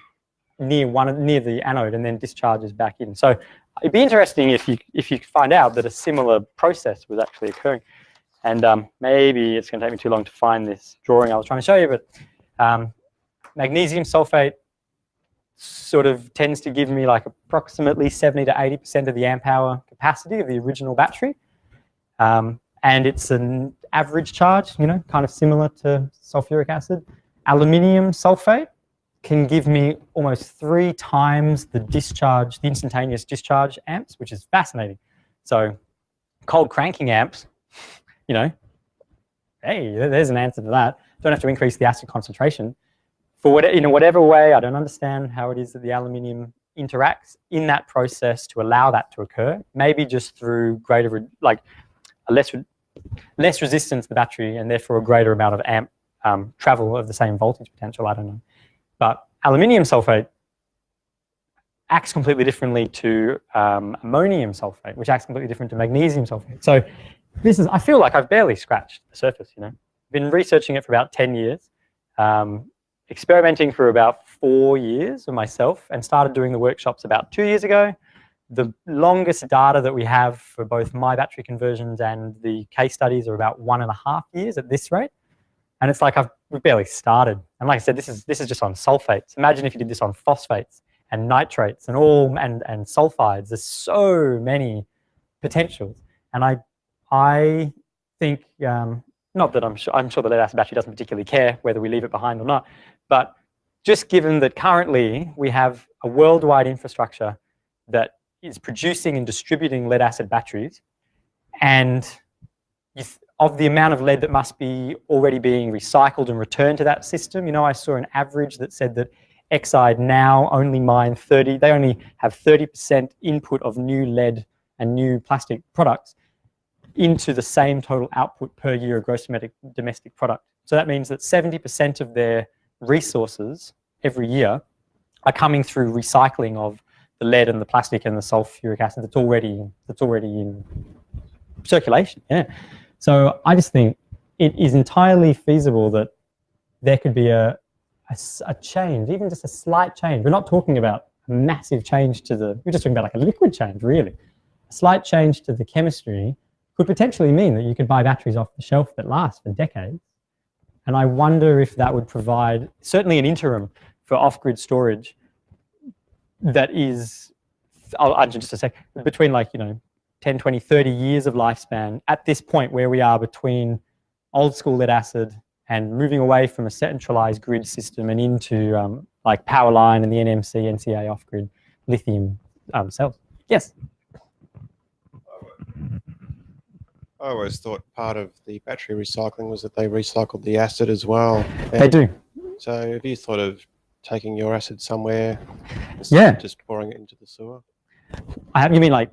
S2: near the anode and then discharges back in. So it'd be interesting if you find out that a similar process was actually occurring. And maybe it's going to take me too long to find this drawing I was trying to show you, but magnesium sulfate sort of tends to give me like approximately 70 to 80% of the amp hour capacity of the original battery. And it's an average charge, you know, kind of similar to sulfuric acid. Aluminium sulfate can give me almost 3 times the discharge, the instantaneous discharge amps, which is fascinating. So cold cranking amps, you know, hey, there's an answer to that. Don't have to increase the acid concentration. For whatever way, I don't understand how it is that the aluminium interacts in that process to allow that to occur. Maybe just through greater, like a less resistance to the battery, and therefore a greater amount of amp travel of the same voltage potential. I don't know. But aluminium sulfate acts completely differently to ammonium sulfate, which acts completely different to magnesium sulfate. So I feel like I've barely scratched the surface, you know. Been researching it for about 10 years, experimenting for about 4 years with myself, and started doing the workshops about 2 years ago. The longest data that we have for both my battery conversions and the case studies are about 1.5 years at this rate. And it's like we've barely started. And like I said, this is just on sulfates. Imagine if you did this on phosphates and nitrates and and sulfides. There's so many potentials. And I think, not that I'm sure the lead acid battery doesn't particularly care whether we leave it behind or not, but just given that currently we have a worldwide infrastructure that is producing and distributing lead acid batteries, and of the amount of lead that must be already being recycled and returned to that system, you know, I saw an average that said that Exide now only mine they only have 30% input of new lead and new plastic products into the same total output per year of gross domestic product. So that means that 70% of their resources every year are coming through recycling of the lead and the plastic and the sulfuric acid that's already in circulation. Yeah. So I just think it is entirely feasible that there could be a change, even just a slight change. We're not talking about a massive change we're just talking about like a liquid change, really. A slight change to the chemistry could potentially mean that you could buy batteries off the shelf that last for decades. And I wonder if that would provide certainly an interim for off-grid storage that is, I'll just a sec, between like, you know, 10, 20, 30 years of lifespan at this point where we are between old school lead acid and moving away from a centralized grid system and into like Powerline and the NMC, NCA off-grid lithium cells. Yes?
S6: I always thought part of the battery recycling was that they recycled the acid as well.
S2: They do.
S6: So have you thought of taking your acid somewhere
S2: instead
S6: of just pouring it into the sewer?
S2: You mean like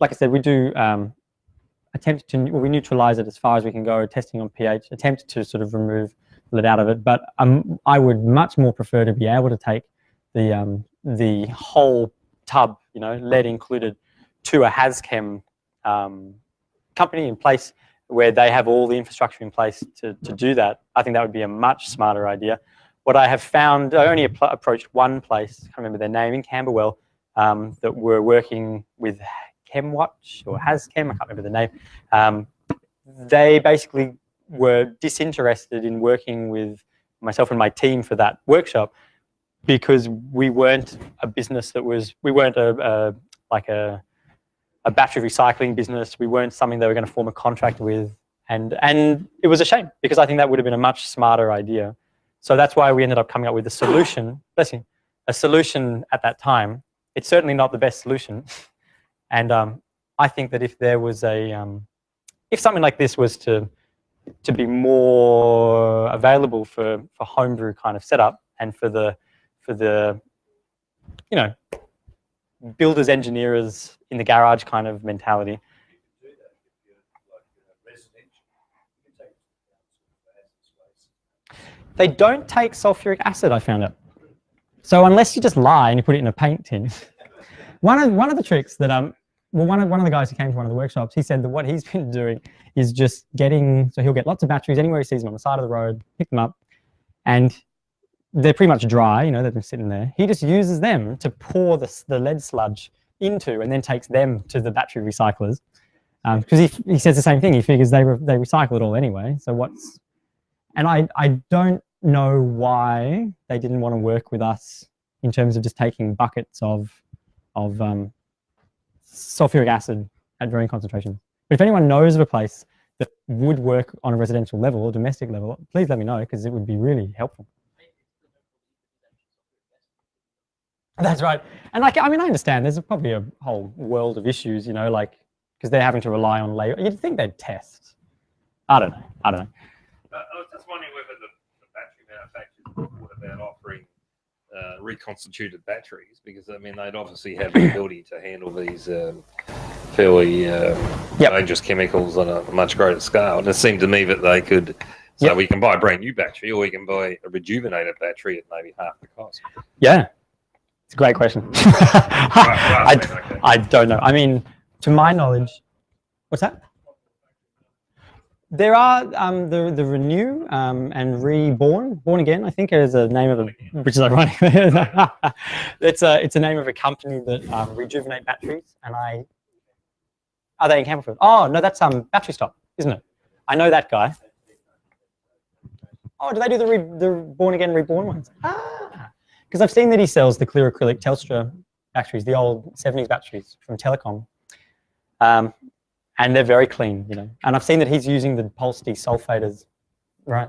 S2: I said, we do we neutralize it as far as we can go, testing on pH, attempt to sort of remove lead out of it. But I would much more prefer to be able to take the whole tub, you know, lead included, to a HazChem company in place where they have all the infrastructure in place to do that. I think that would be a much smarter idea. what I have found, I only approached one place, I can't remember their name, in Camberwell, that were working with ChemWatch or HasChem, I can't remember the name. They basically were disinterested in working with myself and my team for that workshop because we weren't a business that was, we weren't like a battery recycling business. We weren't something they were going to form a contract with. And it was a shame because I think that would have been a much smarter idea. So that's why we ended up coming up with a solution, a solution at that time. It's certainly not the best solution. And I think that if there was if something like this was to be more available for homebrew kind of setup and for the you know, builders, engineers in the garage kind of mentality. They don't take sulfuric acid, I found out. So unless you just lie and you put it in a paint tin. One of the tricks that well, one of the guys who came to one of the workshops, he said that what he's been doing is just getting, so he'll get lots of batteries anywhere he sees them on the side of the road, pick them up, and they're pretty much dry, you know, they've been sitting there. He just uses them to pour the lead sludge into and then takes them to the battery recyclers. Because he says the same thing, he figures they recycle it all anyway, so what's... And I don't know why they didn't want to work with us in terms of just taking buckets of sulfuric acid at varying concentrations. But if anyone knows of a place that would work on a residential level or domestic level, please let me know because it would be really helpful. That's right. And like, I mean, I understand there's probably a whole world of issues, you know, like, because they're having to rely on labor. You'd think they'd test. I don't know. I was
S3: just wondering whether the battery manufacturers thought about offering reconstituted batteries, because I mean they'd obviously have the ability to handle these fairly dangerous chemicals on a much greater scale. And it seemed to me that they could. So we can buy a brand new battery, or we can buy a rejuvenated battery at maybe half the cost. Yeah, it's a great question. I don't know. I mean, to my knowledge, what's that? There are the Renew and Reborn, Born Again, I think is the name of a, which is ironic. It's a name of a company that rejuvenate batteries. And are they in Campbellfield? Oh no, that's Battery Stop, isn't it? I know that guy. Oh, do they do the Born Again, Reborn ones? Ah, because I've seen that he sells the clear acrylic Telstra batteries, the old 70s batteries from Telecom. And they're very clean, you know. And I've seen that he's using the Pulse desulfators, right?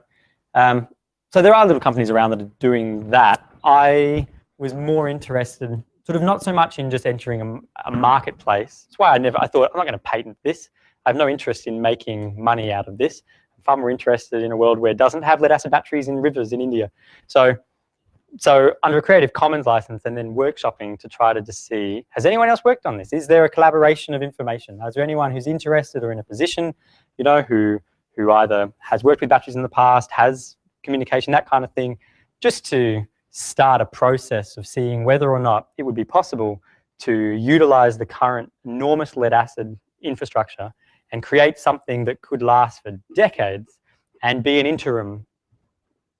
S3: So there are little companies around that are doing that. I was more interested, sort of not so much in just entering a marketplace. That's why I thought, I'm not going to patent this. I have no interest in making money out of this. I'm far more interested in a world where it doesn't have lead acid batteries in rivers in India. So under a Creative Commons license and then workshopping to try to just see, has anyone else worked on this? Is there a collaboration of information? Is there anyone who's interested or in a position, you know, who either has worked with batteries in the past, has communication, that kind of thing, just to start a process of seeing whether or not it would be possible to utilize the current enormous lead acid infrastructure and create something that could last for decades and be an interim,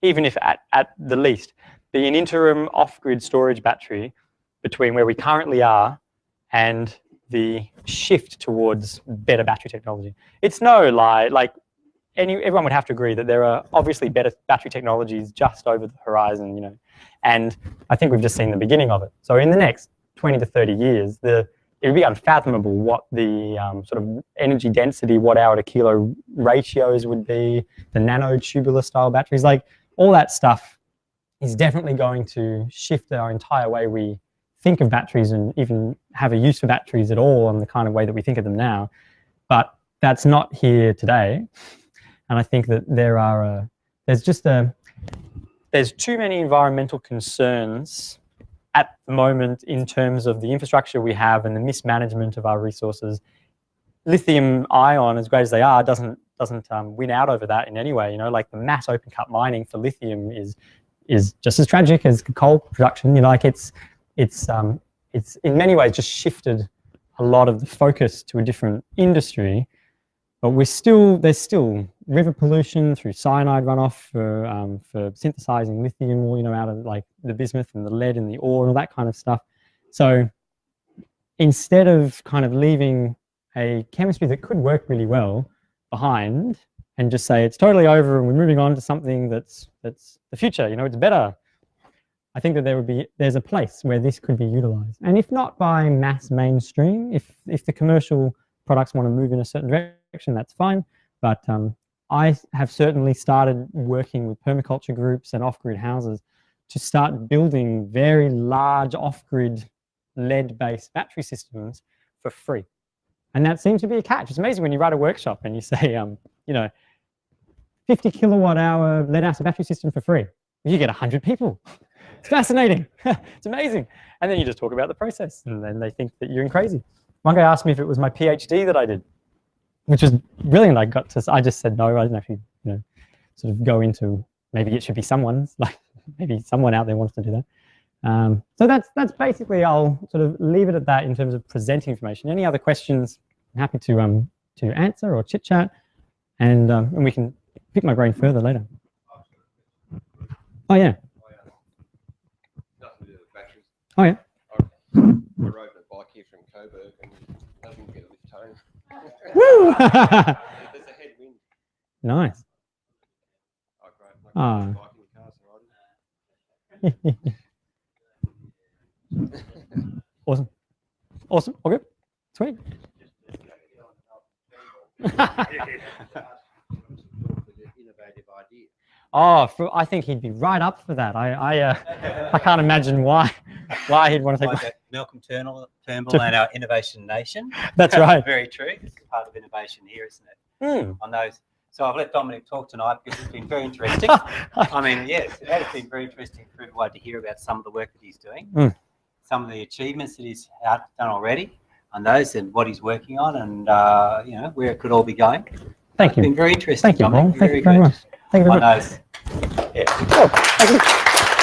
S3: even if at the least, be an interim off-grid storage battery between where we currently are and the shift towards better battery technology. It's no lie, like everyone would have to agree that there are obviously better battery technologies just over the horizon, you know, and I think we've just seen the beginning of it. So in the next 20 to 30 years, it would be unfathomable what the sort of energy density, watt-hour to kilo ratios would be, the nanotubular style batteries, like all that stuff is definitely going to shift our entire way we think of batteries and even have a use for batteries at all in the kind of way that we think of them now. But that's not here today. And I think that there's too many environmental concerns at the moment in terms of the infrastructure we have and the mismanagement of our resources. Lithium ion, as great as they are, doesn't win out over that in any way. You know, like the mass open cut mining for lithium is just as tragic as coal production. You know, like it's in many ways just shifted a lot of the focus to a different industry.
S2: but there's still river pollution through cyanide runoff for synthesizing lithium, you know, out of like the bismuth and the lead in the ore and all that kind of stuff. So instead of kind of leaving a chemistry that could work really well behind and just say it's totally over and we're moving on to something that's the future, you know, it's better. I think that there's a place where this could be utilized, and if not by mass mainstream, if the commercial products want to move in a certain direction, that's fine. But I have certainly started working with permaculture groups and off-grid houses to start building very large off-grid lead-based battery systems for free. And that seems to be a catch. It's amazing when you write a workshop and you say, you know, 50 kilowatt hour lead acid battery system for free. You get 100 people. It's fascinating. It's amazing. And then you just talk about the process and then they think that you're crazy. One guy asked me if it was my PhD that I did, which was brilliant. I just said no. I didn't actually, you know, sort of go into maybe it should be someone's, like maybe someone out there wants to do that. So that's basically, I'll sort of leave it at that in terms of presenting information. Any other questions, I'm happy to answer or chit chat, and we can pick my brain further later. Oh yeah. Oh yeah.
S6: I rode a bike here from Coburg and doesn't get a lift home.
S2: Woo!
S6: There's a headwind.
S2: Nice.
S6: Oh, great. Like biking cars riding.
S2: Awesome. Awesome. Okay. Sweet. Oh, I think he'd be right up for that. I can't imagine why he'd want to take
S1: that. Malcolm Turnbull and our Innovation Nation.
S2: That's right.
S1: Very true. It's part of innovation here, isn't it?
S2: Mm.
S1: On those. So I've let Dominic talk tonight because it's been very interesting. I mean, yes, it has been very interesting for everyone to hear about some of the work that he's doing, some of the achievements that he's done already on those, and what he's working on, and you know, where it could all be going.
S2: Thank you.
S1: It's been very interesting.
S2: Thank you,
S1: Dominic.
S2: Paul. Thank you very much. Thank you very much.
S1: Yeah.
S2: Oh, thank you.